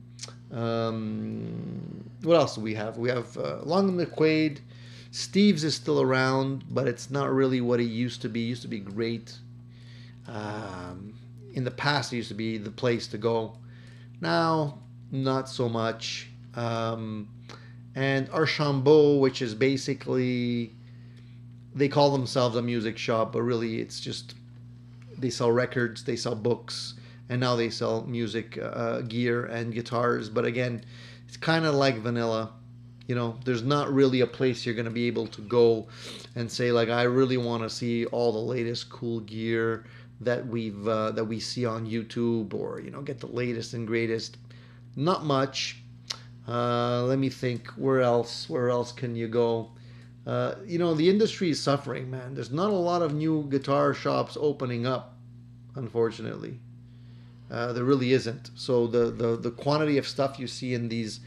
else do we have? We have Long and McQuaid. Steve's is still around, but it's not really what it used to be. It used to be great. In the past, it used to be the place to go. Now, not so much. And Archambault, which is basically, they call themselves a music shop, but really it's just, they sell records, they sell books, and now they sell music gear and guitars. But again, it's kind of like vanilla. You know, there's not really a place you're going to be able to go and say, like, I really want to see all the latest cool gear that we see on YouTube, or, you know, get the latest and greatest. Not much. Let me think. Where else can you go? You know, the industry is suffering, man. There's not a lot of new guitar shops opening up, unfortunately. There really isn't. So the quantity of stuff you see in these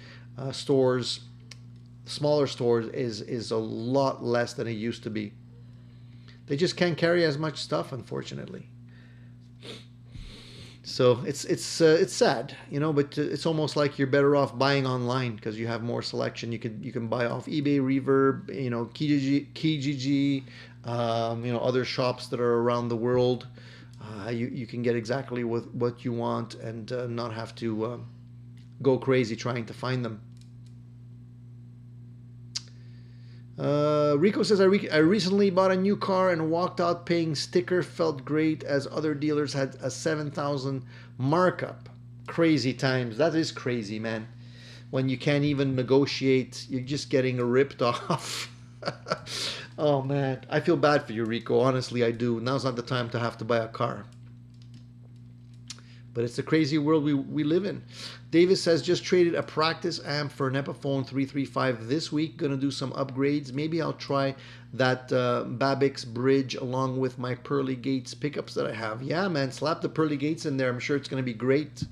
stores, smaller stores, is a lot less than it used to be. They just can't carry as much stuff, unfortunately. So it's sad, you know, but it's almost like you're better off buying online because you have more selection. You can buy off eBay, Reverb, you know, Kijiji, you know, other shops that are around the world. You can get exactly what you want and not have to go crazy trying to find them. Rico says, I recently bought a new car and walked out paying sticker. Felt great as other dealers had a 7,000 markup. Crazy times. That is crazy, man. When you can't even negotiate, you're just getting ripped off. Oh, man. I feel bad for you, Rico. Honestly, I do. Now's not the time to have to buy a car. But it's the crazy world we live in. Davis says, just traded a practice amp for an Epiphone 335 this week. Gonna do some upgrades. Maybe I'll try that Babix bridge along with my Pearly Gates pickups that I have. Yeah, man, slap the Pearly Gates in there. I'm sure it's gonna be great.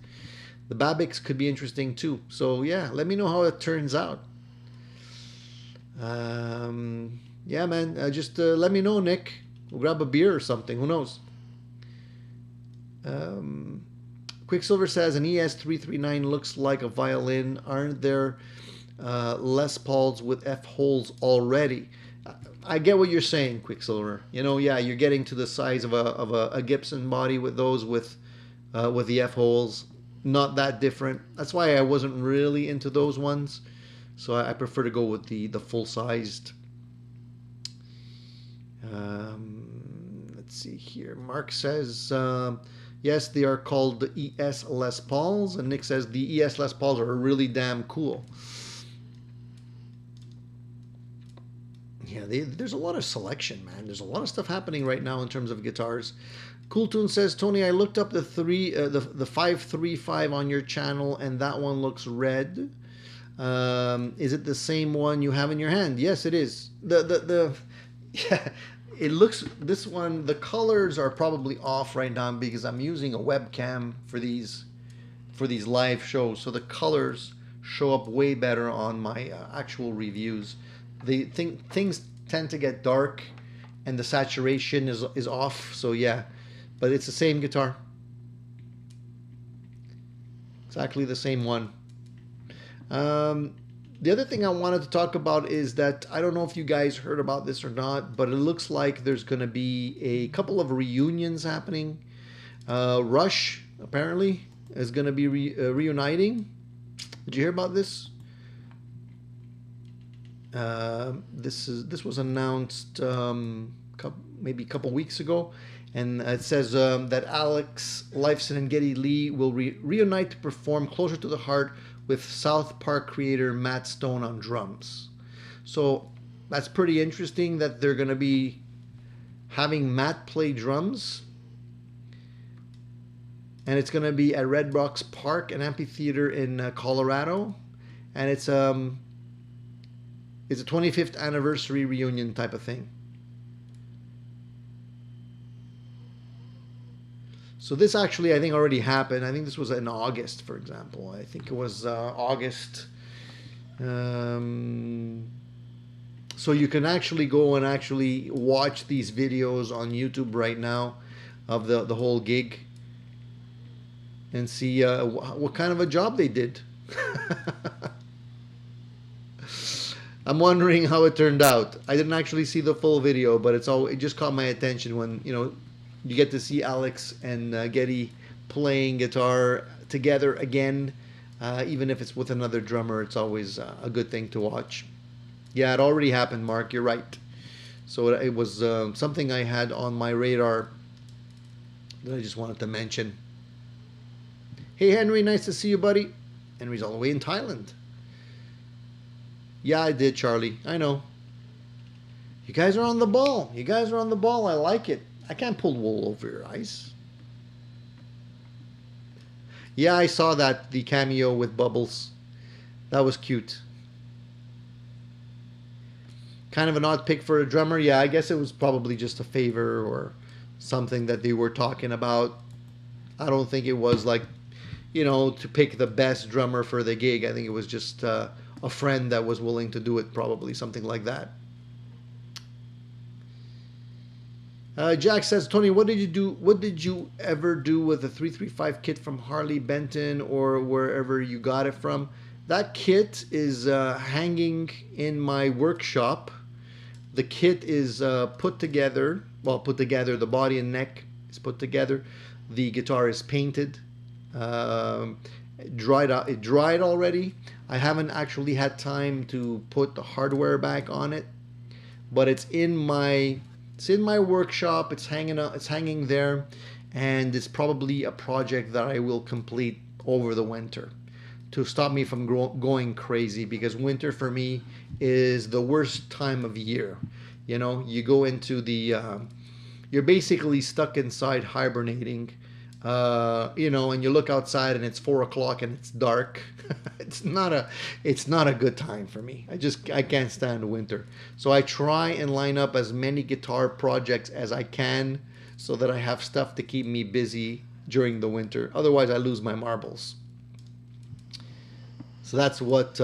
The Babix could be interesting too. So yeah, let me know how it turns out. Yeah, man, just let me know, Nick. We'll grab a beer or something. Who knows? Quicksilver says, an ES339 looks like a violin. Aren't there Les Pauls with F holes already? I get what you're saying, Quicksilver. You know, yeah, you're getting to the size of a Gibson body with those with the F holes. Not that different. That's why I wasn't really into those ones. So I prefer to go with the full-sized. Let's see here. Mark says, yes, they are called the ES Les Pauls. And Nick says the ES Les Pauls are really damn cool. Yeah, there's a lot of selection, man. There's a lot of stuff happening right now in terms of guitars. Cool Tune says, Tony, I looked up the 535 on your channel, and that one looks red. Is it the same one you have in your hand? Yes, it is. Yeah, it looks, this one, the colors are probably off right now because I'm using a webcam for these live shows, so the colors show up way better on my actual reviews. Things tend to get dark and the saturation is off, so yeah, but it's the same guitar, exactly the same one. The other thing I wanted to talk about is that I don't know if you guys heard about this or not, but it looks like there's going to be a couple of reunions happening. Rush apparently is going to be reuniting. Did you hear about this? This was announced maybe a couple weeks ago, and it says that Alex Lifeson and Geddy Lee will reunite to perform Closer to the Heart with South Park creator Matt Stone on drums. So that's pretty interesting that they're going to be having Matt play drums. And it's going to be at Red Rocks Park, an amphitheater in Colorado. And it's a 25th anniversary reunion type of thing. So this actually, I think, already happened. I think this was in August, for example. I think it was August So you can actually go and actually watch these videos on YouTube right now of the whole gig and see what kind of a job they did. I'm wondering how it turned out. I didn't actually see the full video, but it just caught my attention when you get to see Alex and Getty playing guitar together again. Even if it's with another drummer, it's always a good thing to watch. Yeah, it already happened, Mark. You're right. So it was something I had on my radar that I just wanted to mention. Hey, Henry, nice to see you, buddy. Henry's all the way in Thailand. Yeah, I did, Charlie. I know. You guys are on the ball. You guys are on the ball. I like it. I can't pull wool over your eyes. Yeah, I saw that, the cameo with Bubbles. That was cute. Kind of an odd pick for a drummer. Yeah, I guess it was probably just a favor or something that they were talking about. I don't think it was like, to pick the best drummer for the gig. I think it was just a friend that was willing to do it, probably something like that. Jack says, Tony, what did you do? What did you ever do with the 335 kit from Harley Benton or wherever you got it from? That kit is hanging in my workshop. The kit is put together. Well, put together. The body and neck is put together. The guitar is painted. Dried out. It dried already. I haven't actually had time to put the hardware back on it, but it's in my workshop. It's hanging there, and it's probably a project that I will complete over the winter to stop me from going crazy, because winter for me is the worst time of year. You go into you're basically stuck inside hibernating. And you look outside and it's 4 o'clock and it's dark. it's not a good time for me. I can't stand winter. So I try and line up as many guitar projects as I can so that I have stuff to keep me busy during the winter. Otherwise I lose my marbles. So that's what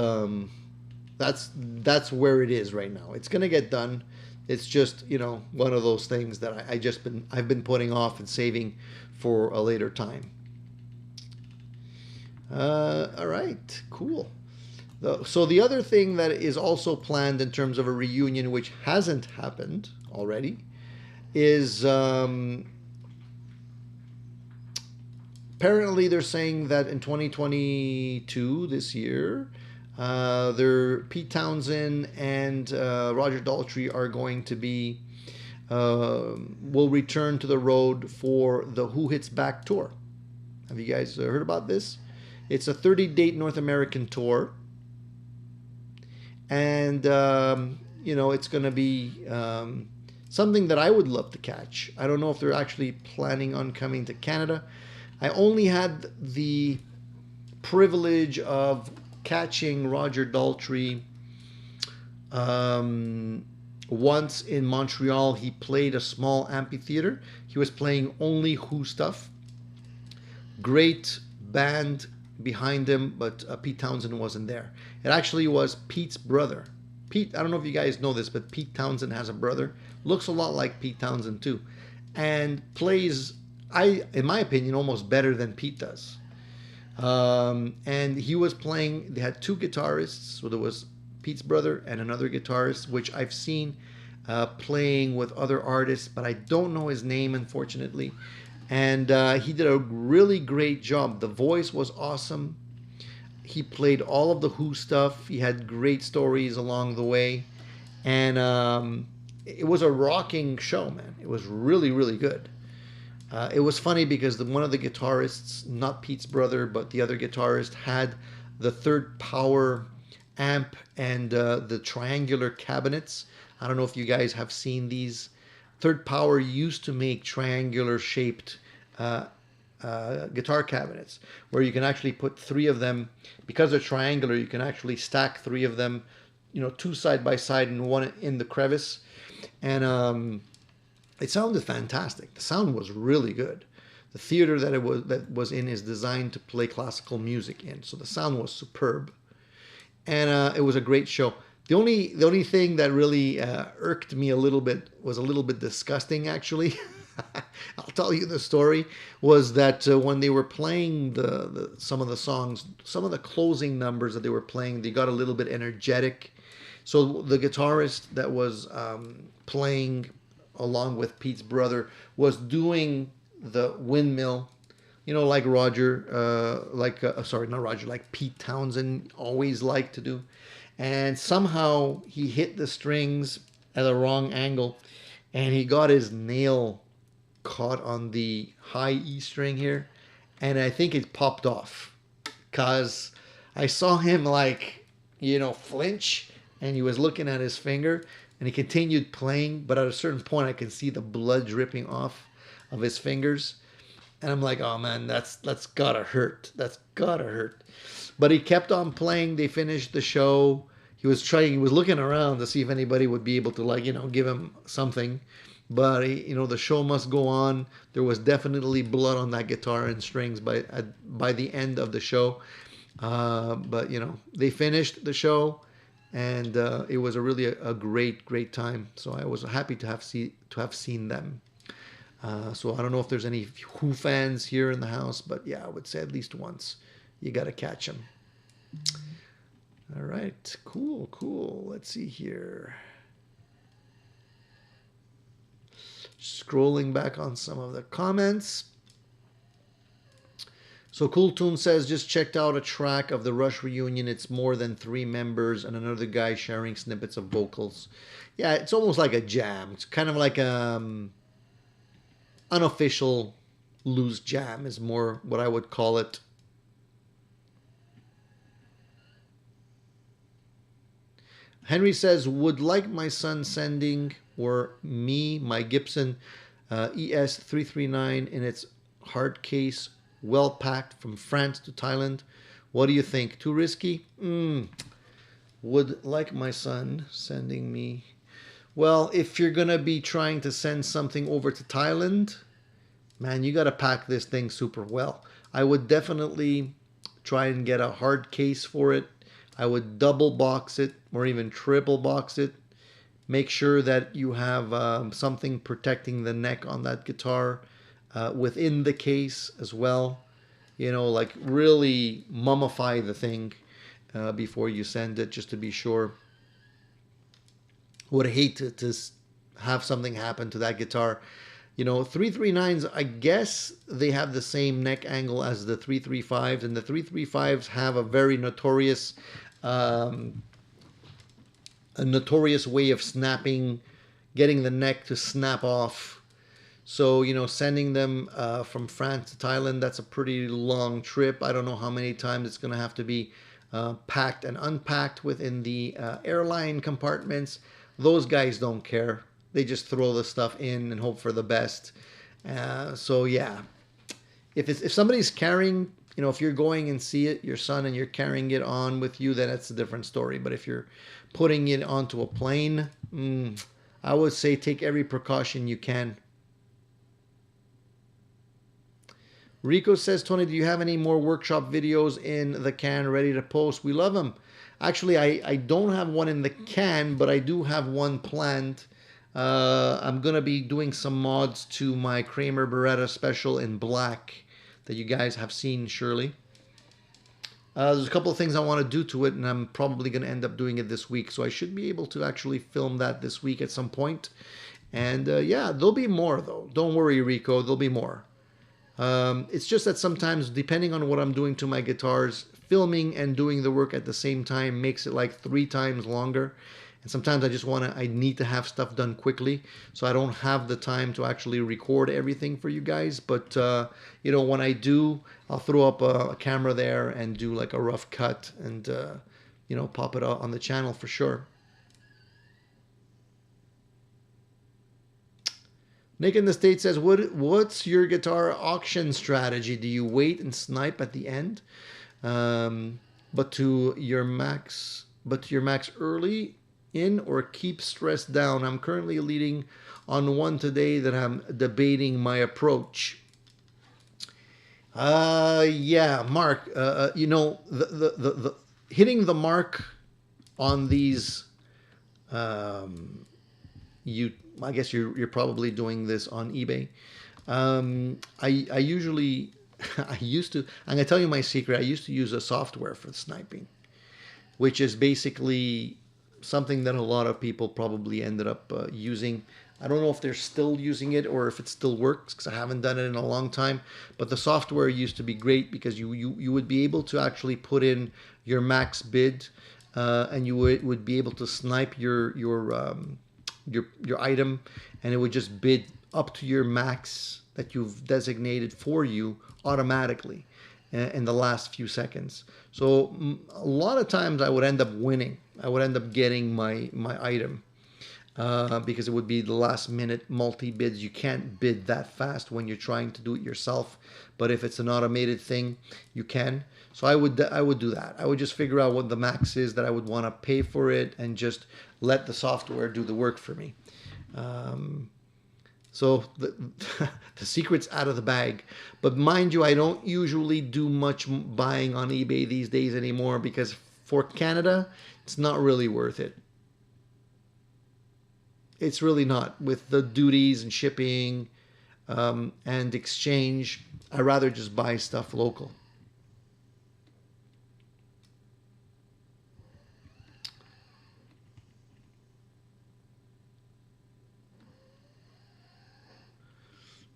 that's where it is right now. It's gonna get done. It's just one of those things that I've been putting off and saving for a later time. All right, cool. So the other thing that is also planned in terms of a reunion, which hasn't happened already, is apparently they're saying that in 2022, this year, Pete Townsend and Roger Daltrey are going to be will return to the road for the Who Hits Back tour. Have you guys heard about this? It's a 30-date North American tour, and it's going to be something that I would love to catch. I don't know if they're actually planning on coming to Canada. I only had the privilege of catching Roger Daltrey once in Montreal. He played a small amphitheater. He was playing only Who stuff. Great band behind him, but Pete Townsend wasn't there. It actually was Pete's brother. Pete, I don't know if you guys know this, but Pete Townsend has a brother. Looks a lot like Pete Townsend too, and plays, in my opinion, almost better than Pete does. And he was playing. They had two guitarists. So there was Pete's brother and another guitarist, which I've seen playing with other artists, but I don't know his name, unfortunately. And he did a really great job. The voice was awesome. He played all of the Who stuff. He had great stories along the way, and it was a rocking show, man. It was really, really good. It was funny because one of the guitarists, not Pete's brother, but the other guitarist, had the third power amp and the triangular cabinets. I don't know if you guys have seen these. Third Power used to make triangular shaped guitar cabinets where you can actually put three of them. Because they're triangular, you can actually stack three of them, two side by side and one in the crevice. And it sounded fantastic. The sound was really good. The theater that was in is designed to play classical music in, so the sound was superb. and it was a great show. The only thing that really irked me a little bit, was a little bit disgusting actually. I'll tell you the story. Was that when they were playing some of the songs, some of the closing numbers that they were playing, they got a little bit energetic. So the guitarist that was playing along with Pete's brother was doing the windmill, like Roger, sorry, not Roger, like Pete Townsend always liked to do. And somehow he hit the strings at the wrong angle, and he got his nail caught on the high E string here, and I think it popped off. Cause I saw him flinch, and he was looking at his finger, and he continued playing, but at a certain point I could see the blood dripping off of his fingers. And I'm like, oh man, that's gotta hurt. That's gotta hurt. But he kept on playing. They finished the show. He was looking around to see if anybody would be able to give him something. But the show must go on. There was definitely blood on that guitar and strings by the end of the show. But they finished the show, and it was really a great time. So I was happy to have seen them. So I don't know if there's any Who fans here in the house, but yeah, I would say at least once you got to catch them. All right, cool. Let's see here. Scrolling back on some of the comments. So Cooltone says, just checked out a track of the Rush reunion. It's more than 3 members and another guy sharing snippets of vocals. Yeah, it's almost like a jam. It's kind of like unofficial loose jam is more what I would call it. Henry says, would like my son sending or me my Gibson ES339 in its hard case, well packed from France to Thailand. What do you think? Too risky? Would like my son sending me. Well, if you're going to be trying to send something over to Thailand, man, you got to pack this thing super well. I would definitely try and get a hard case for it. I would double box it or even triple box it. Make sure that you have something protecting the neck on that guitar within the case as well. Really mummify the thing before you send it, just to be sure. Would hate to have something happen to that guitar. 339s, I guess they have the same neck angle as the 335s, and the 335s have a very notorious way of snapping, getting the neck to snap off. So, sending them from France to Thailand, that's a pretty long trip. I don't know how many times it's going to have to be packed and unpacked within the airline compartments. Those guys don't care. They just throw the stuff in and hope for the best. So yeah, if somebody's carrying, if you're going and see it, your son, and you're carrying it on with you, then that's a different story. But if you're putting it onto a plane, I would say take every precaution you can. Rico says, Tony, do you have any more workshop videos in the can ready to post? We love them. Actually, I don't have one in the can, but I do have one planned. I'm going to be doing some mods to my Kramer Beretta Special in black that you guys have seen, surely. There's a couple of things I want to do to it, and I'm probably going to end up doing it this week. So I should be able to actually film that this week at some point. And yeah, there'll be more, though. Don't worry, Rico. There'll be more. It's just that sometimes, depending on what I'm doing to my guitars, filming and doing the work at the same time makes it like 3 times longer. And sometimes I need to have stuff done quickly, so I don't have the time to actually record everything for you guys. But, when I do, I'll throw up a camera there and do like a rough cut and, pop it out on the channel for sure. Nick in the States says, what's your guitar auction strategy? Do you wait and snipe at the end? But to your max early in, or keep stress down? I'm currently leading on one today that I'm debating my approach. Yeah, Mark, the hitting the mark on these, um, I guess you're probably doing this on eBay. I usually I used to. I'm gonna tell you my secret. I used to use a software for sniping, which is basically something that a lot of people probably ended up using. I don't know if they're still using it or if it still works because I haven't done it in a long time. But the software used to be great because you would be able to actually put in your max bid, and you would be able to snipe your item, and it would just bid up to your max that you've designated for you automatically in the last few seconds. So a lot of times I would end up winning. I would end up getting my item because it would be the last minute multi bids. You can't bid that fast when you're trying to do it yourself, but if it's an automated thing, you can. So I would do that. I would just figure out what the max is that I would want to pay for it and just let the software do the work for me. So the secret's out of the bag. But mind you, I don't usually do much buying on eBay these days anymore because for Canada, it's not really worth it. It's really not. With the duties and shipping and exchange, I'd rather just buy stuff local.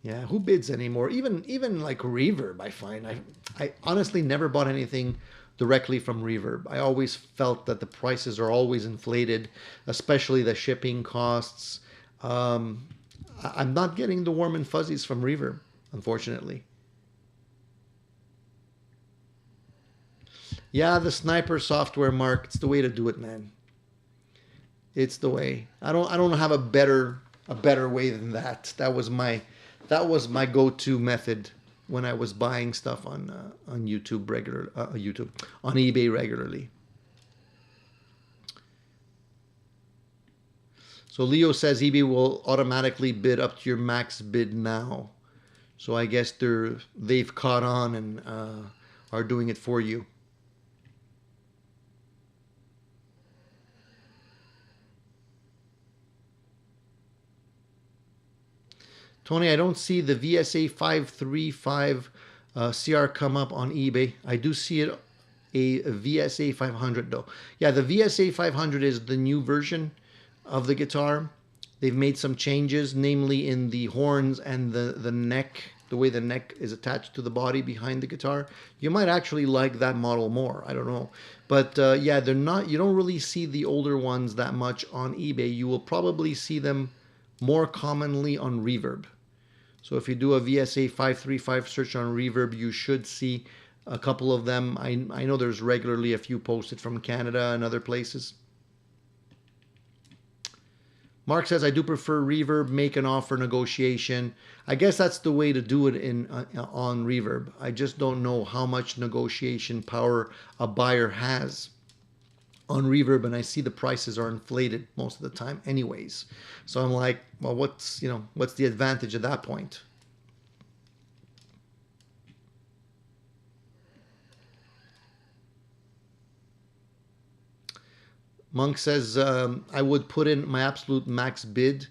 Yeah, who bids anymore? Even like Reverb, I find I honestly never bought anything directly from Reverb. I always felt that the prices are always inflated, especially the shipping costs. Um, I'm not getting the warm and fuzzies from Reverb, unfortunately. Yeah, the sniper software, Mark, it's the way to do it, man. It's the way. I don't have a better way than that. That was my go-to method when I was buying stuff on YouTube on eBay regularly. So Leo says eBay will automatically bid up to your max bid now. So I guess they've caught on and are doing it for you. Tony, I don't see the VSA 535 CR come up on eBay. I do see it a VSA 500 though. Yeah, the VSA 500 is the new version of the guitar. They've made some changes, namely in the horns and the neck, the way the neck is attached to the body behind the guitar. You might actually like that model more. I don't know. But yeah, they're not. You don't really see the older ones that much on eBay. You will probably see them more commonly on Reverb. So if you do a VSA 535 search on Reverb, you should see a couple of them. I know there's regularly a few posted from Canada and other places. Mark says, I do prefer Reverb, make an offer negotiation. I guess that's the way to do it on Reverb. I just don't know how much negotiation power a buyer has on Reverb, and I see the prices are inflated most of the time anyways. So I'm like, well, what's the advantage at that point? Monk says, I would put in my absolute max bid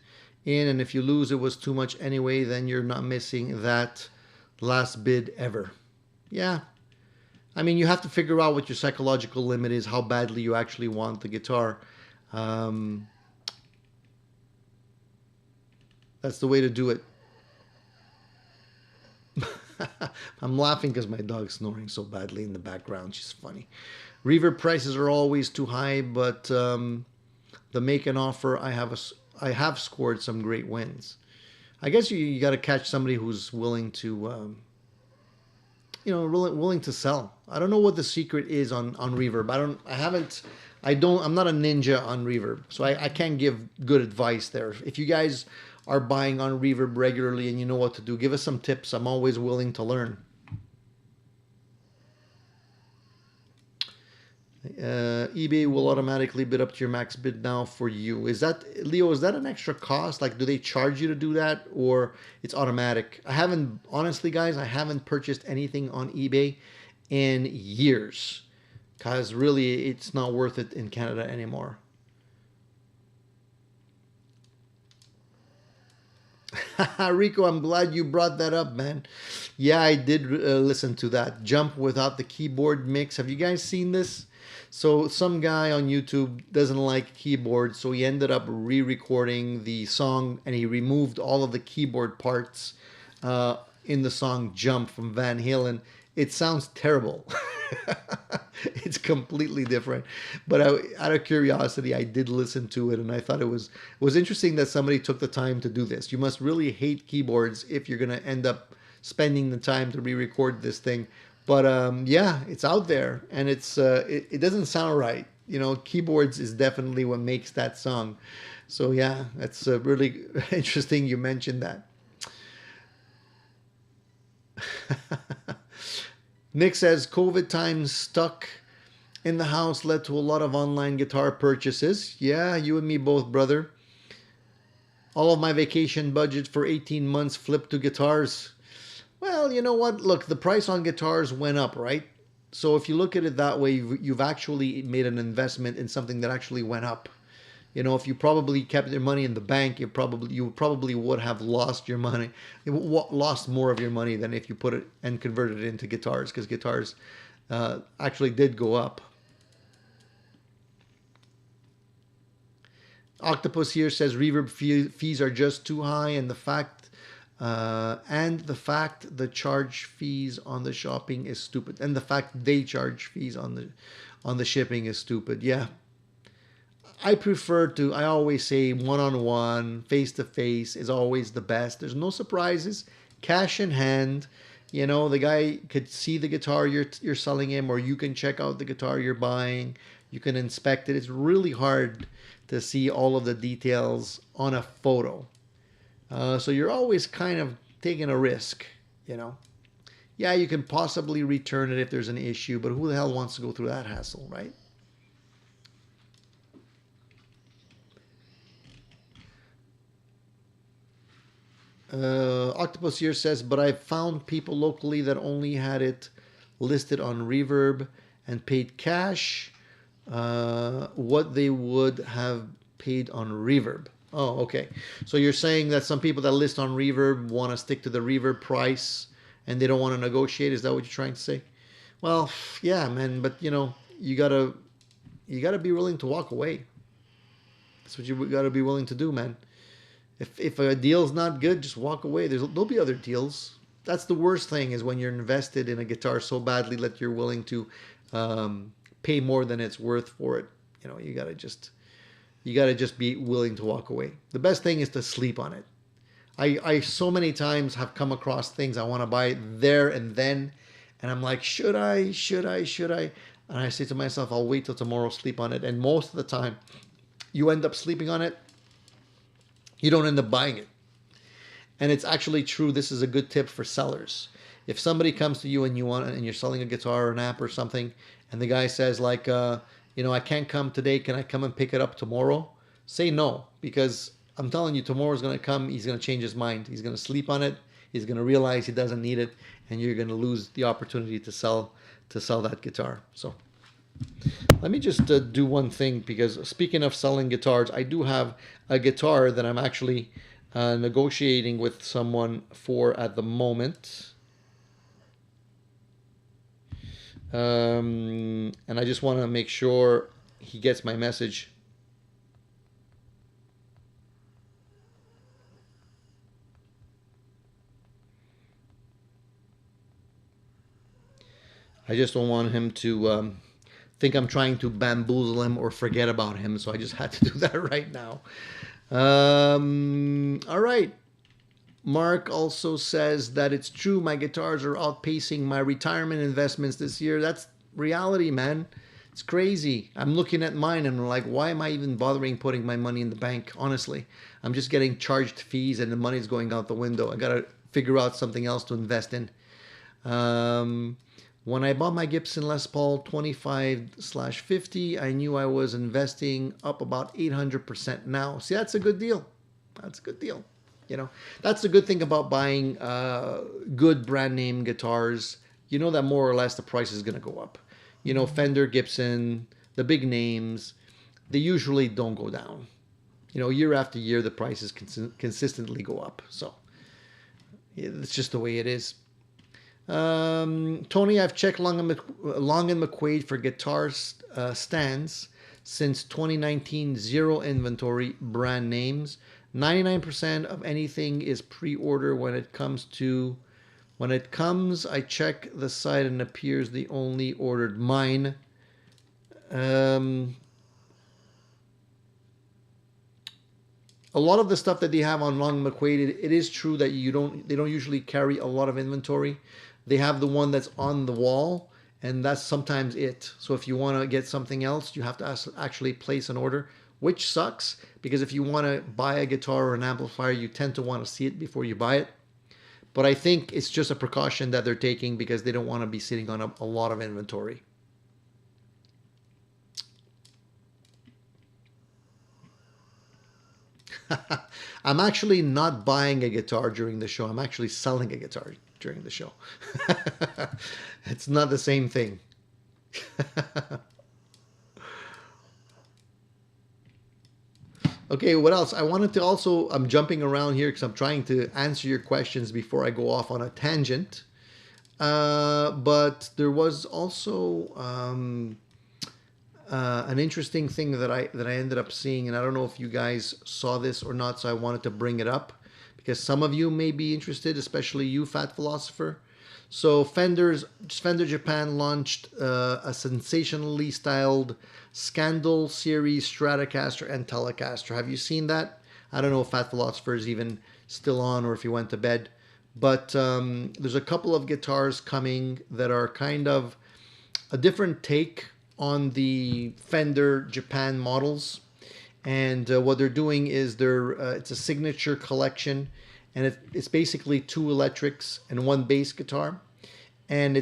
in, and if you lose, it was too much anyway, then you're not missing that last bid ever. Yeah. I mean, you have to figure out what your psychological limit is, how badly you actually want the guitar. Um, that's the way to do it. I'm laughing because my dog's snoring so badly in the background. She's funny. Reverb prices are always too high, but the make an offer, I have scored some great wins. I guess you got to catch somebody who's willing to, willing to sell. I don't know what the secret is on Reverb. I'm not a ninja on Reverb, so I can't give good advice there. If you guys are buying on Reverb regularly and you know what to do, give us some tips. I'm always willing to learn. eBay will automatically bid up to your max bid now for you. Is that, Leo, is that an extra cost? Like, do they charge you to do that, or it's automatic? Honestly, guys, I haven't purchased anything on eBay in years. because really it's not worth it in Canada anymore. Rico, I'm glad you brought that up, man. Yeah, I did listen to that Jump Without the Keyboard mix. Have you guys seen this? So some guy on YouTube doesn't like keyboards, so he ended up re-recording the song and he removed all of the keyboard parts uh, in the song Jump from Van Halen. It sounds terrible. It's completely different. But out of curiosity, I did listen to it, and I thought it was interesting that somebody took the time to do this. You must really hate keyboards if you're gonna end up spending the time to re-record this thing. But yeah, it's out there, and it doesn't sound right. You know, keyboards is definitely what makes that song. So yeah, that's really interesting. You mentioned that. Nick says COVID times stuck in the house led to a lot of online guitar purchases. Yeah, you and me both, brother. All of my vacation budget for 18 months flipped to guitars. Well, you know what? Look, the price on guitars went up, right? So if you look at it that way, you've actually made an investment in something that actually went up. You know, if you probably kept your money in the bank, you probably would have lost your money, lost more of your money than if you put it and converted it into guitars, because guitars actually did go up. Octopus here says reverb fees are just too high, and the fact the charge fees on the shopping is stupid, and the fact they charge fees on the shipping is stupid. Yeah, I always say one on one, face to face is always the best. There's no surprises, cash in hand. You know, the guy could see the guitar you're selling him, or you can check out the guitar you're buying. You can inspect it. It's really hard to see all of the details on a photo. So you're always kind of taking a risk, you know. Yeah, you can possibly return it if there's an issue, but who the hell wants to go through that hassle, right? Octopus here says, but I've found people locally that only had it listed on Reverb and paid cash what they would have paid on Reverb. Oh, okay. So you're saying that some people that list on Reverb want to stick to the Reverb price and they don't want to negotiate? Is that what you're trying to say? Well, yeah, man, but you gotta be willing to walk away. That's what you gotta be willing to do, man. If a deal's not good, just walk away. There'll be other deals. That's the worst thing, is when you're invested in a guitar so badly that you're willing to pay more than it's worth for it. You know, you gotta just be willing to walk away. The best thing is to sleep on it. I so many times have come across things I want to buy there and then, and I'm like, should I, should I, should I? And I say to myself, I'll wait till tomorrow, sleep on it. And most of the time, you end up sleeping on it. You don't end up buying it. And it's actually true. This is a good tip for sellers. If somebody comes to you and you're selling a guitar or an amp or something, and the guy says like, I can't come today. Can I come and pick it up tomorrow? Say no, because I'm telling you, tomorrow's going to come. He's going to change his mind. He's going to sleep on it. He's going to realize he doesn't need it, and you're going to lose the opportunity to sell that guitar. So let me just do one thing, because speaking of selling guitars, I do have a guitar that I'm actually negotiating with someone for at the moment. And I just want to make sure he gets my message. I just don't want him to think I'm trying to bamboozle him or forget about him, so I just had to do that right now. All right. Mark also says that it's true, my guitars are outpacing my retirement investments this year. That's reality, man. It's crazy. I'm looking at mine and I'm like, why am I even bothering putting my money in the bank? Honestly, I'm just getting charged fees and the money's going out the window. I got to figure out something else to invest in. When I bought my Gibson Les Paul 25/50, I knew I was investing up about 800% now. See, that's a good deal. That's a good deal. You know, that's the good thing about buying good brand name guitars. You know that more or less the price is going to go up. You know, Fender, Gibson, the big names, they usually don't go down. You know, year after year, the prices consistently go up. So it's just the way it is. Tony, I've checked Long and McQuaid for guitar stands since 2019. Zero inventory, brand names. 99% of anything is pre-order when it comes to. When it comes, I check the site and appears the only ordered mine. A lot of the stuff that they have on Long McQuaid, it is true that they don't usually carry a lot of inventory. They have the one that's on the wall, and that's sometimes it. So if you want to get something else, you have to actually place an order, which sucks because if you want to buy a guitar or an amplifier, you tend to want to see it before you buy it. But I think it's just a precaution that they're taking because they don't want to be sitting on a lot of inventory. I'm actually not buying a guitar during the show. I'm actually selling a guitar during the show. It's not the same thing. Okay, what else? I wanted to also, I'm jumping around here because I'm trying to answer your questions before I go off on a tangent. But there was also an interesting thing that I ended up seeing, and I don't know if you guys saw this or not, so I wanted to bring it up because some of you may be interested, especially you, Fat Philosopher. So Fender Japan launched a sensationally styled Scandal series Stratocaster and Telecaster. Have you seen that? I don't know if Fat Philosopher is even still on or if he went to bed, but there's a couple of guitars coming that are kind of a different take on the Fender Japan models, and what they're doing is it's a signature collection, and it's basically two electrics and one bass guitar, and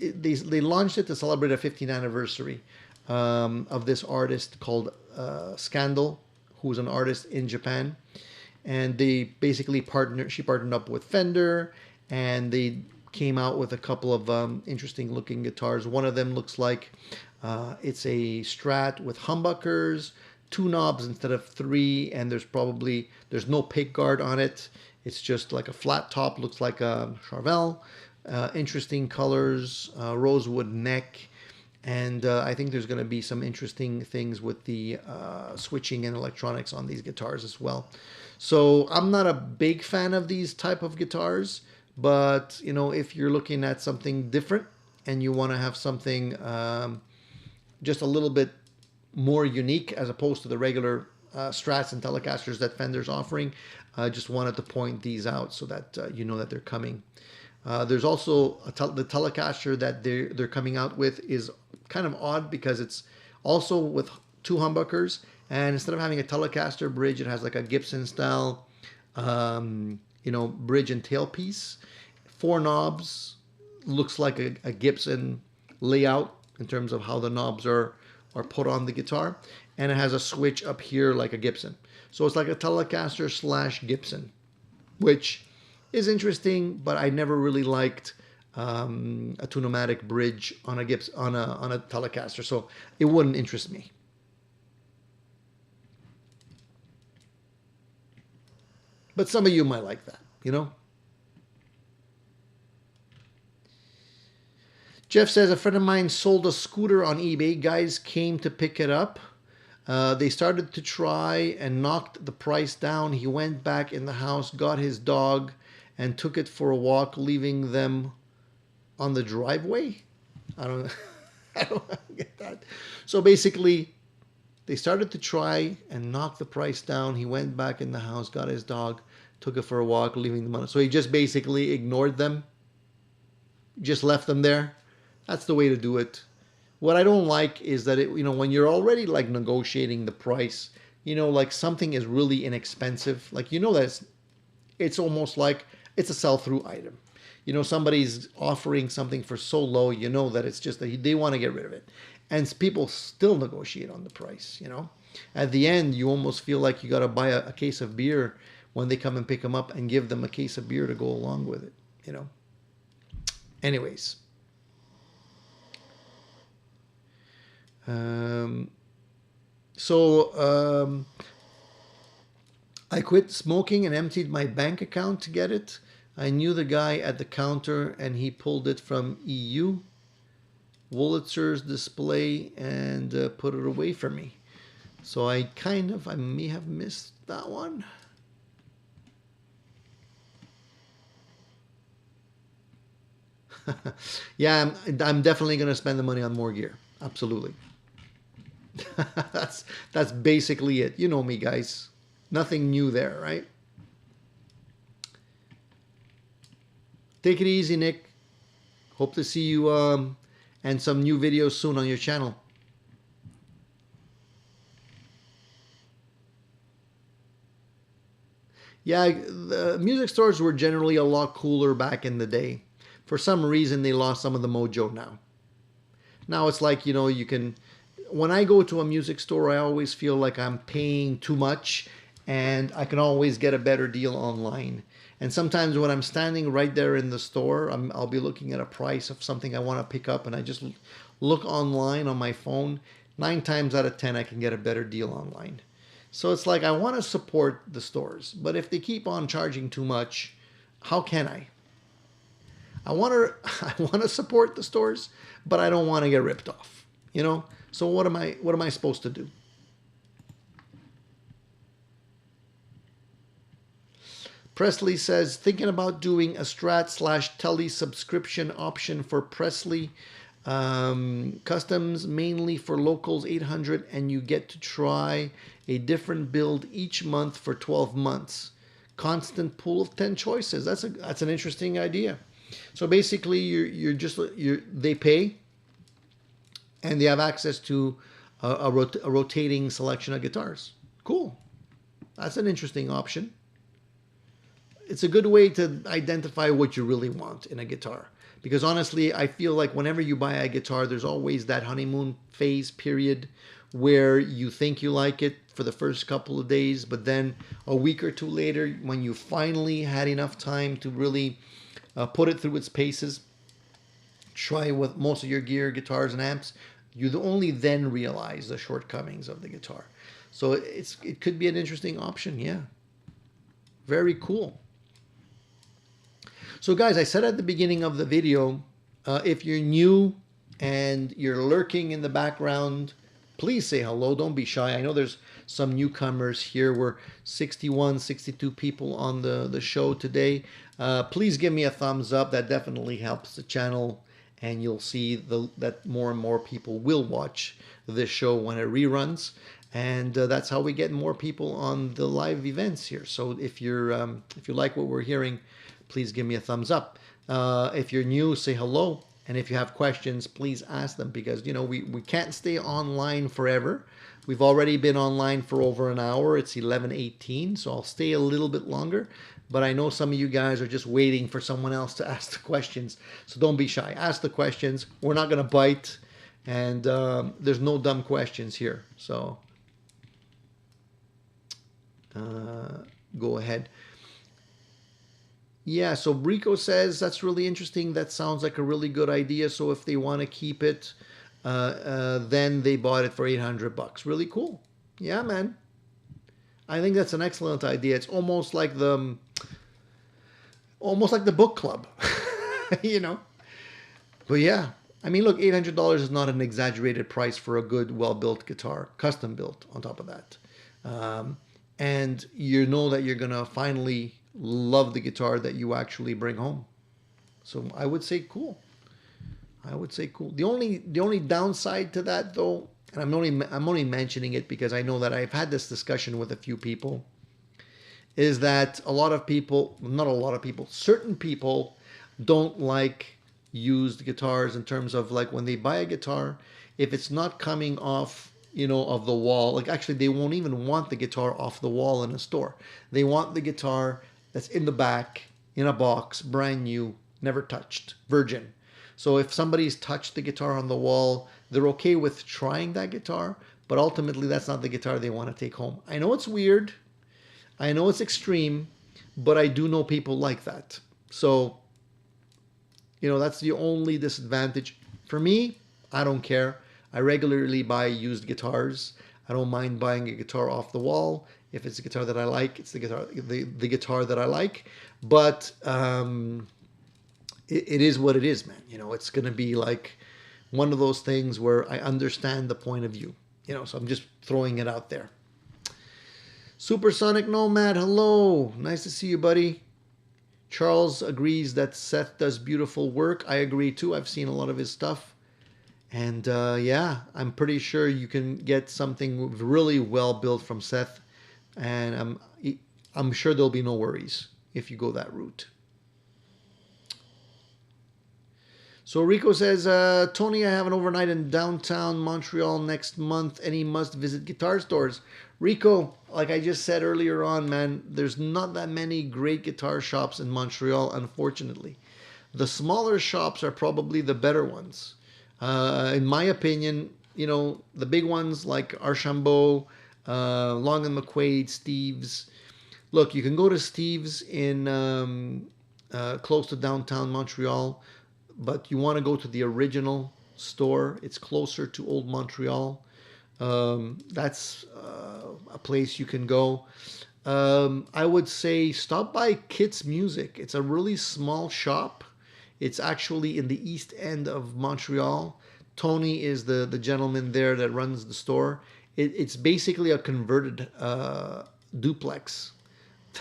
they launched it to celebrate a 15th anniversary of this artist called Scandal, who's an artist in Japan, and they basically she partnered up with Fender, and they came out with a couple of interesting looking guitars. One of them looks like it's a Strat with humbuckers, two knobs instead of three, and there's no pick guard on it. It's just like a flat top, looks like a Charvel. Interesting colors, rosewood neck, and I think there's going to be some interesting things with the switching and electronics on these guitars as well. So I'm not a big fan of these type of guitars, but you know, if you're looking at something different and you want to have something just a little bit more unique as opposed to the regular Strats and Telecasters that Fender's offering, I just wanted to point these out so that you know that they're coming. There's also the Telecaster that they're coming out with is kind of odd because it's also with two humbuckers, and instead of having a Telecaster bridge, it has like a Gibson style, bridge and tailpiece. Four knobs, looks like a Gibson layout in terms of how the knobs are put on the guitar, and it has a switch up here like a Gibson. So it's like a Telecaster / Gibson, which is interesting, but I never really liked a Tune-o-matic bridge on a Gibson on a Telecaster, so it wouldn't interest me. But some of you might like that, you know. Jeff says, a friend of mine sold a scooter on eBay. Guys came to pick it up. They started to try and knocked the price down. He went back in the house, got his dog, and took it for a walk, leaving them on the driveway. I don't get that. So basically, they started to try and knock the price down. He went back in the house, got his dog, took it for a walk, leaving them on. So he just basically ignored them, just left them there. That's the way to do it. What I don't like is that when you're already like negotiating the price, like something is really inexpensive, like that it's almost like it's a sell-through item. Somebody's offering something for so low, that it's just that they want to get rid of it, and people still negotiate on the price. At the end, you almost feel like you got to buy a case of beer when they come and pick them up, and give them a case of beer to go along with it. Anyways. Um, so I quit smoking and emptied my bank account to get it. I knew the guy at the counter and he pulled it from EU Wurlitzer's display and put it away for me. So I may have missed that one. Yeah, I'm definitely going to spend the money on more gear. Absolutely. that's basically it. You know me, guys. Nothing new there, right? Take it easy, Nick. Hope to see you and some new videos soon on your channel. Yeah, the music stores were generally a lot cooler back in the day. For some reason, they lost some of the mojo now. Now it's like, you know, you can. When I go to a music store, I always feel like I'm paying too much and I can always get a better deal online. And sometimes when I'm standing right there in the store, I'll be looking at a price of something I want to pick up and I just look online on my phone. 9 times out of 10, I can get a better deal online. So it's like I want to support the stores, but if they keep on charging too much, how can I? I want to I want to support the stores, but I don't want to get ripped off, you know? So what am I supposed to do? Presley says thinking about doing a Strat/Tele subscription option for Presley customs, mainly for locals 800, and you get to try a different build each month for 12 months. Constant pool of 10 choices. That's an interesting idea. So basically, they pay, and they have access to a rotating selection of guitars. Cool. That's an interesting option. It's a good way to identify what you really want in a guitar. Because honestly, I feel like whenever you buy a guitar, there's always that honeymoon phase period where you think you like it for the first couple of days, but then a week or two later, when you finally had enough time to really put it through its paces, try with most of your gear, guitars, and amps, you only then realize the shortcomings of the guitar. So it could be an interesting option, yeah. Very cool. So guys, I said at the beginning of the video, if you're new and you're lurking in the background, please say hello. Don't be shy. I know there's some newcomers here. We're 61, 62 people on the show today. Please give me a thumbs up. That definitely helps the channel. And you'll see that more and more people will watch this show when it reruns. And that's how we get more people on the live events here. So if you like what we're hearing, please give me a thumbs up. If you're new, say hello. And if you have questions, please ask them, because, you know, we can't stay online forever. We've already been online for over an hour. It's 11:18, so I'll stay a little bit longer. But I know some of you guys are just waiting for someone else to ask the questions. So don't be shy. Ask the questions. We're not going to bite. And there's no dumb questions here. So go ahead. Yeah, so Brico says that's really interesting. That sounds like a really good idea. So if they want to keep it, then they bought it for $800. Really cool. Yeah, man. I think that's an excellent idea. It's almost like the book club, you know. But yeah, I mean, look, $800 is not an exaggerated price for a good, well-built guitar, custom built on top of that. And you know that you're gonna finally love the guitar that you actually bring home. So I would say cool. I would say cool. The only downside to that, though, and I'm only mentioning it because I know that I've had this discussion with a few people, is that a lot of people, not a lot of people, certain people don't like used guitars, in terms of, like, when they buy a guitar, if it's not coming off, you know, of the wall, like, actually they won't even want the guitar off the wall in a store. They want the guitar that's in the back, in a box, brand new, never touched, virgin. So if somebody's touched the guitar on the wall, they're okay with trying that guitar, but ultimately that's not the guitar they want to take home. I know it's weird, I know it's extreme, but I do know people like that. So, you know, that's the only disadvantage. For me, I don't care. I regularly buy used guitars. I don't mind buying a guitar off the wall. If it's a guitar that I like, it's the guitar that I like. But it is what it is, man. You know, it's gonna be like one of those things where I understand the point of view. You know, so I'm just throwing it out there. Supersonic Nomad, hello. Nice to see you, buddy. Charles agrees that Seth does beautiful work. I agree too. I've seen a lot of his stuff. And yeah, I'm pretty sure you can get something really well built from Seth. And I'm sure there'll be no worries if you go that route. So Rico says, Tony, I have an overnight in downtown Montreal next month. Any must-visit guitar stores? Rico, like I just said earlier on, man, there's not that many great guitar shops in Montreal, unfortunately. The smaller shops are probably the better ones. In my opinion, you know, the big ones like Archambault, Long and McQuaid, Steve's. Look, you can go to Steve's in close to downtown Montreal, but you want to go to the original store. It's closer to Old Montreal. That's a place you can go. I would say stop by Kit's Music. It's a really small shop. It's actually in the east end of Montreal. Tony is the gentleman there that runs the store. It's basically a converted duplex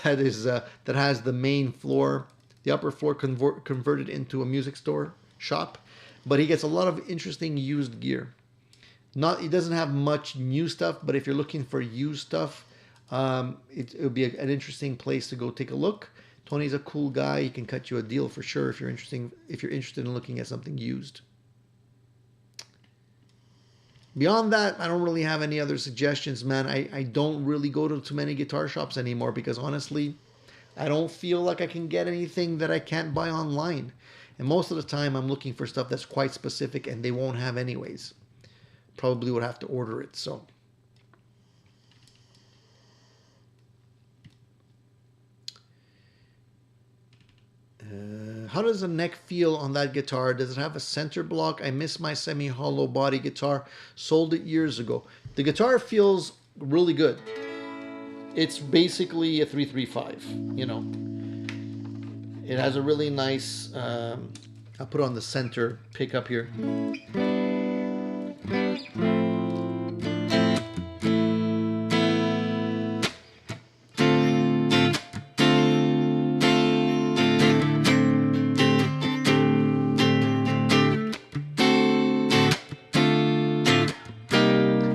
that has the main floor, the upper floor converted into a music store shop. But he gets a lot of interesting used gear. He doesn't have much new stuff, but if you're looking for used stuff, it would be an interesting place to go take a look. Tony's a cool guy. He can cut you a deal for sure if you're interested in looking at something used. Beyond that, I don't really have any other suggestions, man. I don't really go to too many guitar shops anymore because honestly, I don't feel like I can get anything that I can't buy online. And most of the time, I'm looking for stuff that's quite specific and they won't have anyways. Probably would have to order it, so. How does the neck feel on that guitar? Does it have a center block? I miss my semi-hollow body guitar. Sold it years ago. The guitar feels really good. It's basically a 335, you know. It has a really nice, I'll put on the center pickup here.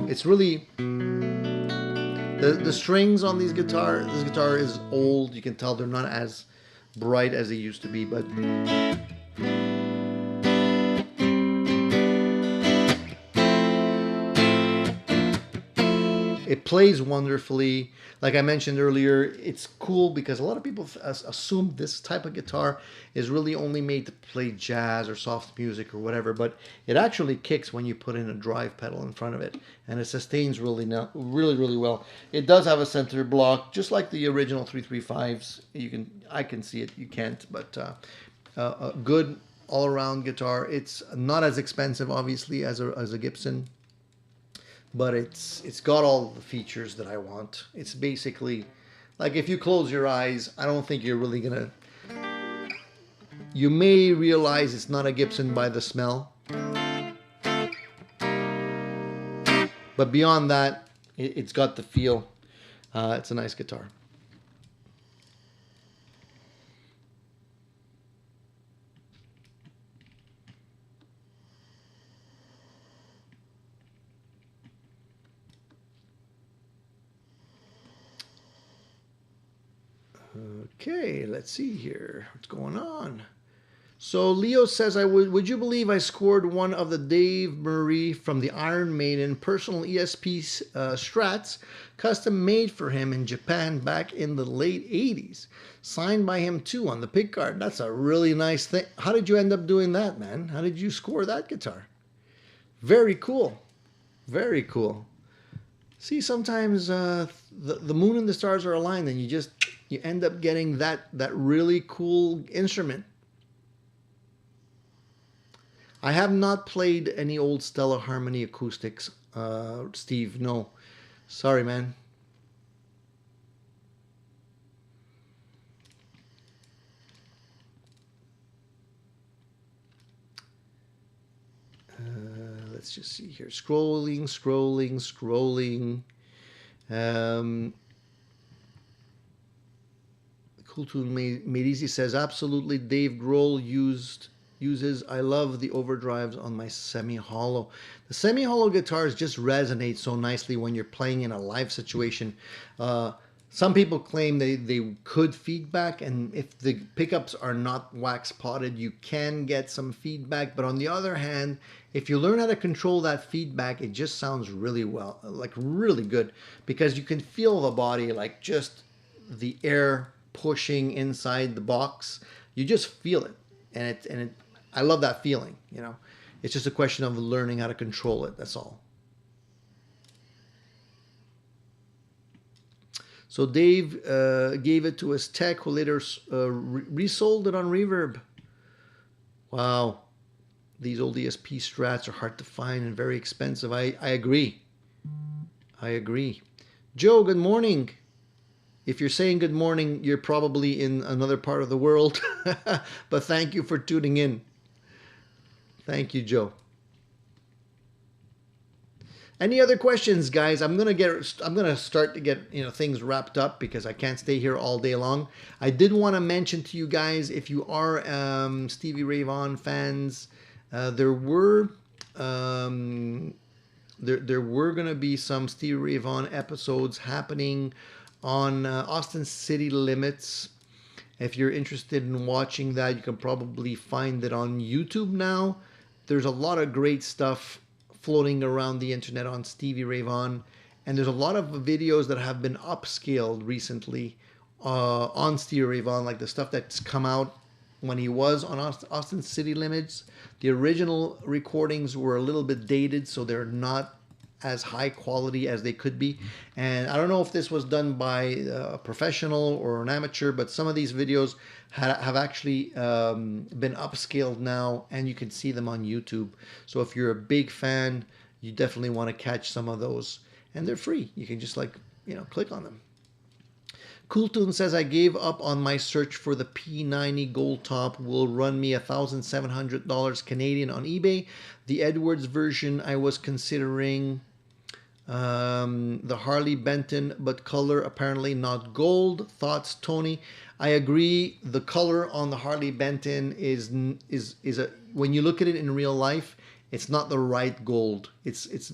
It's really the strings on this guitar is old. You can tell they're not as bright as they used to be, but it plays wonderfully. Like I mentioned earlier, it's cool because a lot of people assume this type of guitar is really only made to play jazz or soft music or whatever, but it actually kicks when you put in a drive pedal in front of it, and it sustains really well. It does have a center block, just like the original 335s. I can see it, you can't, but a good all-around guitar. It's not as expensive, obviously, as a Gibson. But it's got all the features that I want. It's basically, like if you close your eyes, I don't think you're really gonna... You may realize it's not a Gibson by the smell. But beyond that, it's got the feel. It's a nice guitar. Okay, let's see here. What's going on? So Leo says, would you believe I scored one of the Dave Murray from the Iron Maiden personal ESP Strats, custom made for him in Japan back in the late 80s. Signed by him too on the pick guard. That's a really nice thing. How did you end up doing that, man? How did you score that guitar? Very cool. Very cool. See, sometimes the moon and the stars are aligned and you end up getting that really cool instrument. I have not played any old Stella Harmony acoustics, Steve. No, sorry, man. Let's just see here. Scrolling. Fulltone made easy says absolutely. Dave Grohl uses. I love the overdrives on my semi-hollow. The semi-hollow guitars just resonate so nicely when you're playing in a live situation. Some people claim they could feedback, and if the pickups are not wax potted, you can get some feedback. But on the other hand, if you learn how to control that feedback, it just sounds really well, like really good, because you can feel the body, like just the air pushing inside the box. You just feel it, and I love that feeling. You know, it's just a question of learning how to control it. That's all. So Dave gave it to his tech, who later resold it on Reverb. Wow, these old ESP strats are hard to find and very expensive. I agree. I agree. Joe, good morning. If you're saying good morning, you're probably in another part of the world. But thank you for tuning in. Thank you, Joe. Any other questions, guys? I'm gonna start to get things wrapped up because I can't stay here all day long. I did want to mention to you guys, if you are Stevie Ray Vaughan fans, there were gonna be some Stevie Ray Vaughan episodes happening on Austin City Limits. If you're interested in watching that, you can probably find it on YouTube now. There's a lot of great stuff floating around the internet on Stevie Ray Vaughan, and there's a lot of videos that have been upscaled recently on Stevie Ray Vaughan, like the stuff that's come out when he was on Austin City Limits. The original recordings were a little bit dated, so they're not as high quality as they could be. And I don't know if this was done by a professional or an amateur, but some of these videos have actually been upscaled now, and you can see them on YouTube. So if you're a big fan, you definitely want to catch some of those, and they're free. You can just click on them. Cooltune says, I gave up on my search for the P90 Gold Top. Will run me $1,700 Canadian on eBay. The Edwards version I was considering. The Harley Benton, but color apparently not gold. Thoughts, Tony? I agree. The color on the Harley Benton is when you look at it in real life, it's not the right gold. It's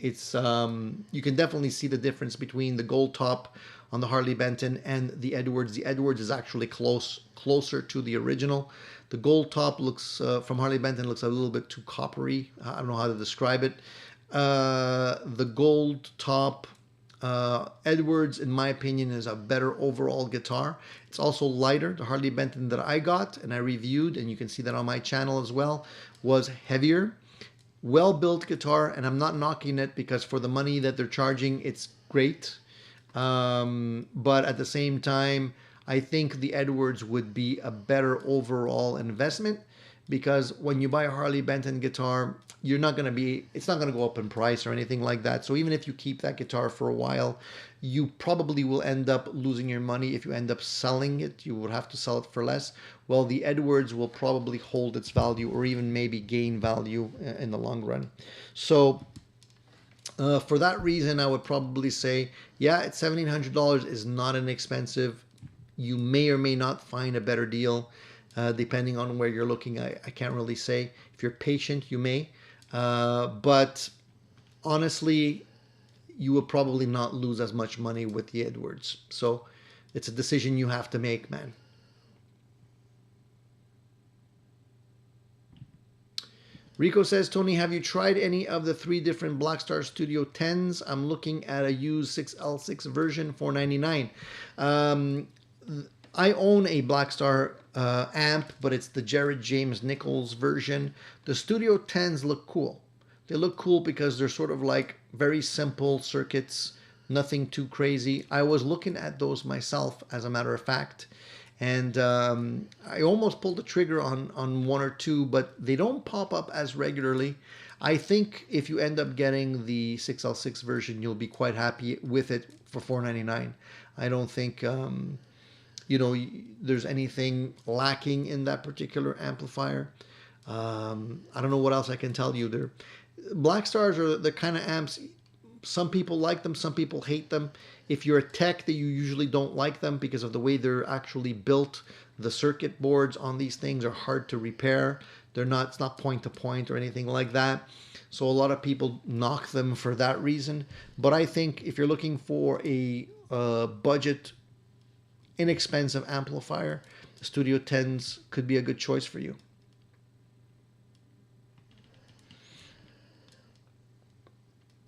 you can definitely see the difference between the gold top on the Harley Benton and the Edwards. The Edwards is actually closer to the original. The gold top looks from Harley Benton looks a little bit too coppery. I don't know how to describe it. The gold top Edwards, in my opinion, is a better overall guitar. It's also lighter. The Harley Benton that I got and I reviewed, and you can see that on my channel as well, was heavier. Well-built guitar, and I'm not knocking it because for the money that they're charging, it's great. But at the same time, I think the Edwards would be a better overall investment, because when you buy a Harley Benton guitar, it's not going to go up in price or anything like that. So even if you keep that guitar for a while, you probably will end up losing your money. If you end up selling it, you would have to sell it for less. Well, the Edwards will probably hold its value or even maybe gain value in the long run. So for that reason, I would probably say, yeah, at $1,700 is not inexpensive. You may or may not find a better deal depending on where you're looking. I can't really say. If you're patient, you may. But honestly, you will probably not lose as much money with the Edwards. So it's a decision you have to make, man. Rico says, Tony, have you tried any of the 3 different Blackstar Studio 10s? I'm looking at a used 6L6 version, $499. I own a Blackstar amp, but it's the Jared James Nichols version. The Studio 10s look cool. They look cool because they're sort of like very simple circuits, nothing too crazy. I was looking at those myself, as a matter of fact, And I almost pulled the trigger on one or two, but they don't pop up as regularly. I think if you end up getting the 6L6 version, you'll be quite happy with it for $499. I don't think there's anything lacking in that particular amplifier. I don't know what else I can tell you. There, Black Stars are the kind of amps. Some people like them, some people hate them. If you're a tech, that you usually don't like them because of the way they're actually built. The circuit boards on these things are hard to repair. They're not. It's not point to point or anything like that. So a lot of people knock them for that reason. But I think if you're looking for a budget, inexpensive amplifier, the Studio 10s could be a good choice for you.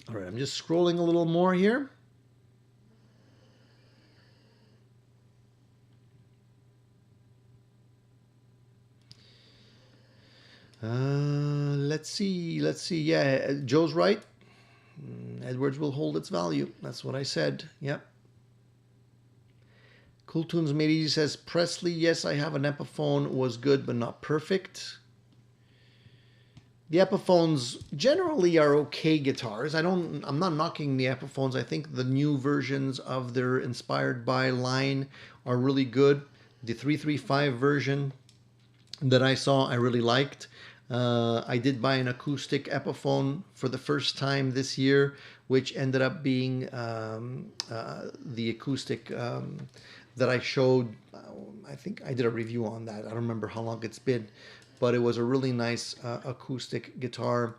All right, I'm just scrolling a little more here. Let's see. Yeah, Joe's right. Edwards will hold its value. That's what I said. Yep. Cool Tunes Made Easy says, Presley, yes, I have an Epiphone. Was good, but not perfect. The Epiphones generally are okay guitars. I'm not knocking the Epiphones. I think the new versions of their Inspired By line are really good. The 335 version that I saw, I really liked. I did buy an acoustic Epiphone for the first time this year, which ended up being the acoustic that I showed. I think I did a review on that. I don't remember how long it's been, but it was a really nice acoustic guitar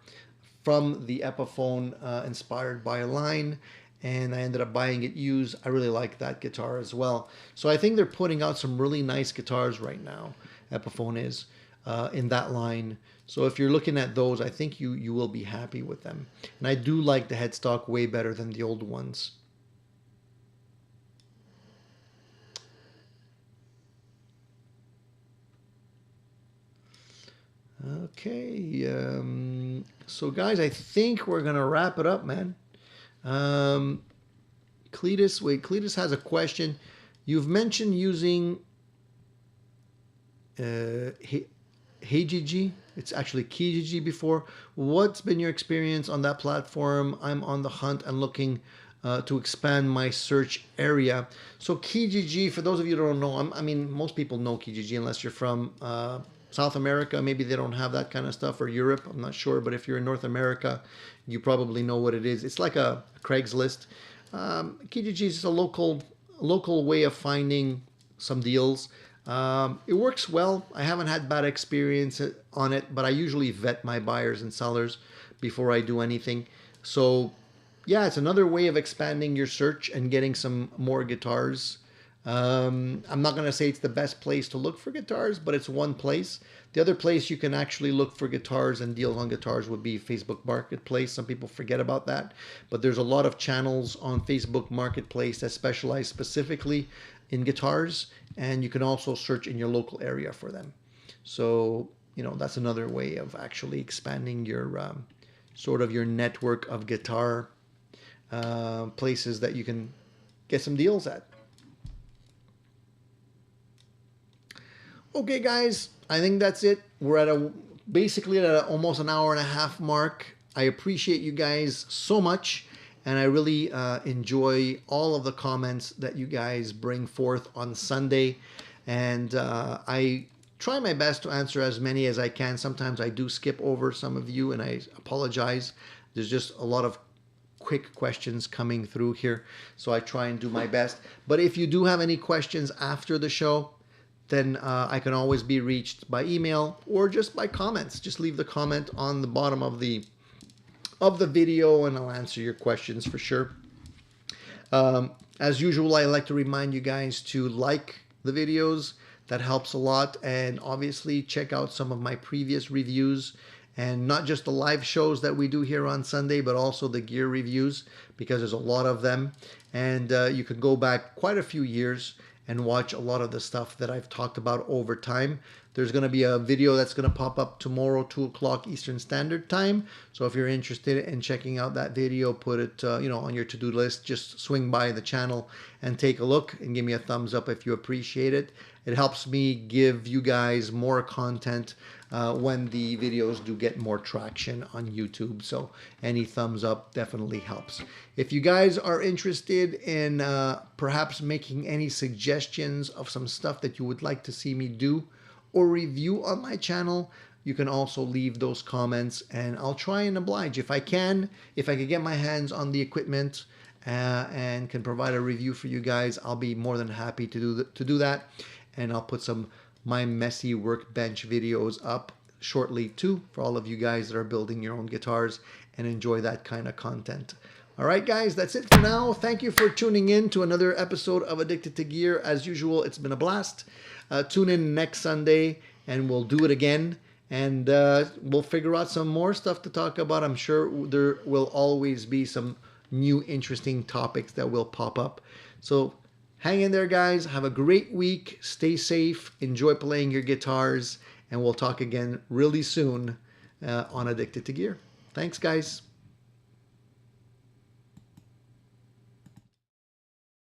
from the Epiphone Inspired By line, and I ended up buying it used. I really like that guitar as well. So I think they're putting out some really nice guitars right now. Epiphone is in that line. So if you're looking at those, I think you will be happy with them. And I do like the headstock way better than the old ones. Okay, so guys, I think we're gonna wrap it up, man. Cletus has a question. You've mentioned using HeyGG. It's actually Kijiji before. What's been your experience on that platform? I'm on the hunt and looking to expand my search area. So Kijiji, for those of you who don't know, I mean, most people know Kijiji unless you're from South America. Maybe they don't have that kind of stuff, or Europe. I'm not sure. But if you're in North America, you probably know what it is. It's like a Craigslist. Kijiji is a local way of finding some deals. It works well. I haven't had bad experience on it, but I usually vet my buyers and sellers before I do anything. So yeah, it's another way of expanding your search and getting some more guitars. I'm not going to say it's the best place to look for guitars, but it's one place. The other place you can actually look for guitars and deals on guitars would be Facebook Marketplace. Some people forget about that, but there's a lot of channels on Facebook Marketplace that specialize specifically in guitars, and you can also search in your local area for them. So, that's another way of actually expanding your sort of your network of guitar places that you can get some deals at. Okay, guys, I think that's it. We're at basically at almost an hour and a half mark. I appreciate you guys so much, and I really enjoy all of the comments that you guys bring forth on Sunday. And I try my best to answer as many as I can. Sometimes I do skip over some of you, and I apologize. There's just a lot of quick questions coming through here, so I try and do my best. But if you do have any questions after the show, then I can always be reached by email or just by comments. Just leave the comment on the bottom of the video, and I'll answer your questions for sure. As usual, I like to remind you guys to like the videos. That helps a lot. And obviously check out some of my previous reviews, and not just the live shows that we do here on Sunday, but also the gear reviews, because there's a lot of them. And you can go back quite a few years and watch a lot of the stuff that I've talked about over time. There's going to be a video that's going to pop up tomorrow, 2 o'clock Eastern Standard Time. So if you're interested in checking out that video, put it on your to-do list. Just swing by the channel and take a look and give me a thumbs up if you appreciate it. It helps me give you guys more content when the videos do get more traction on YouTube. So any thumbs up definitely helps. If you guys are interested in perhaps making any suggestions of some stuff that you would like to see me do or review on my channel, you can also leave those comments and I'll try and oblige. If I can get my hands on the equipment and can provide a review for you guys, I'll be more than happy to do that. And I'll put some my messy workbench videos up shortly too for all of you guys that are building your own guitars and enjoy that kind of content. All right, guys, that's it for now. Thank you for tuning in to another episode of Addicted to Gear. As usual, it's been a blast. Tune in next Sunday and we'll do it again. And we'll figure out some more stuff to talk about. I'm sure there will always be some new interesting topics that will pop up. So hang in there, guys. Have a great week. Stay safe. Enjoy playing your guitars. And we'll talk again really soon on Addicted to Gear. Thanks, guys.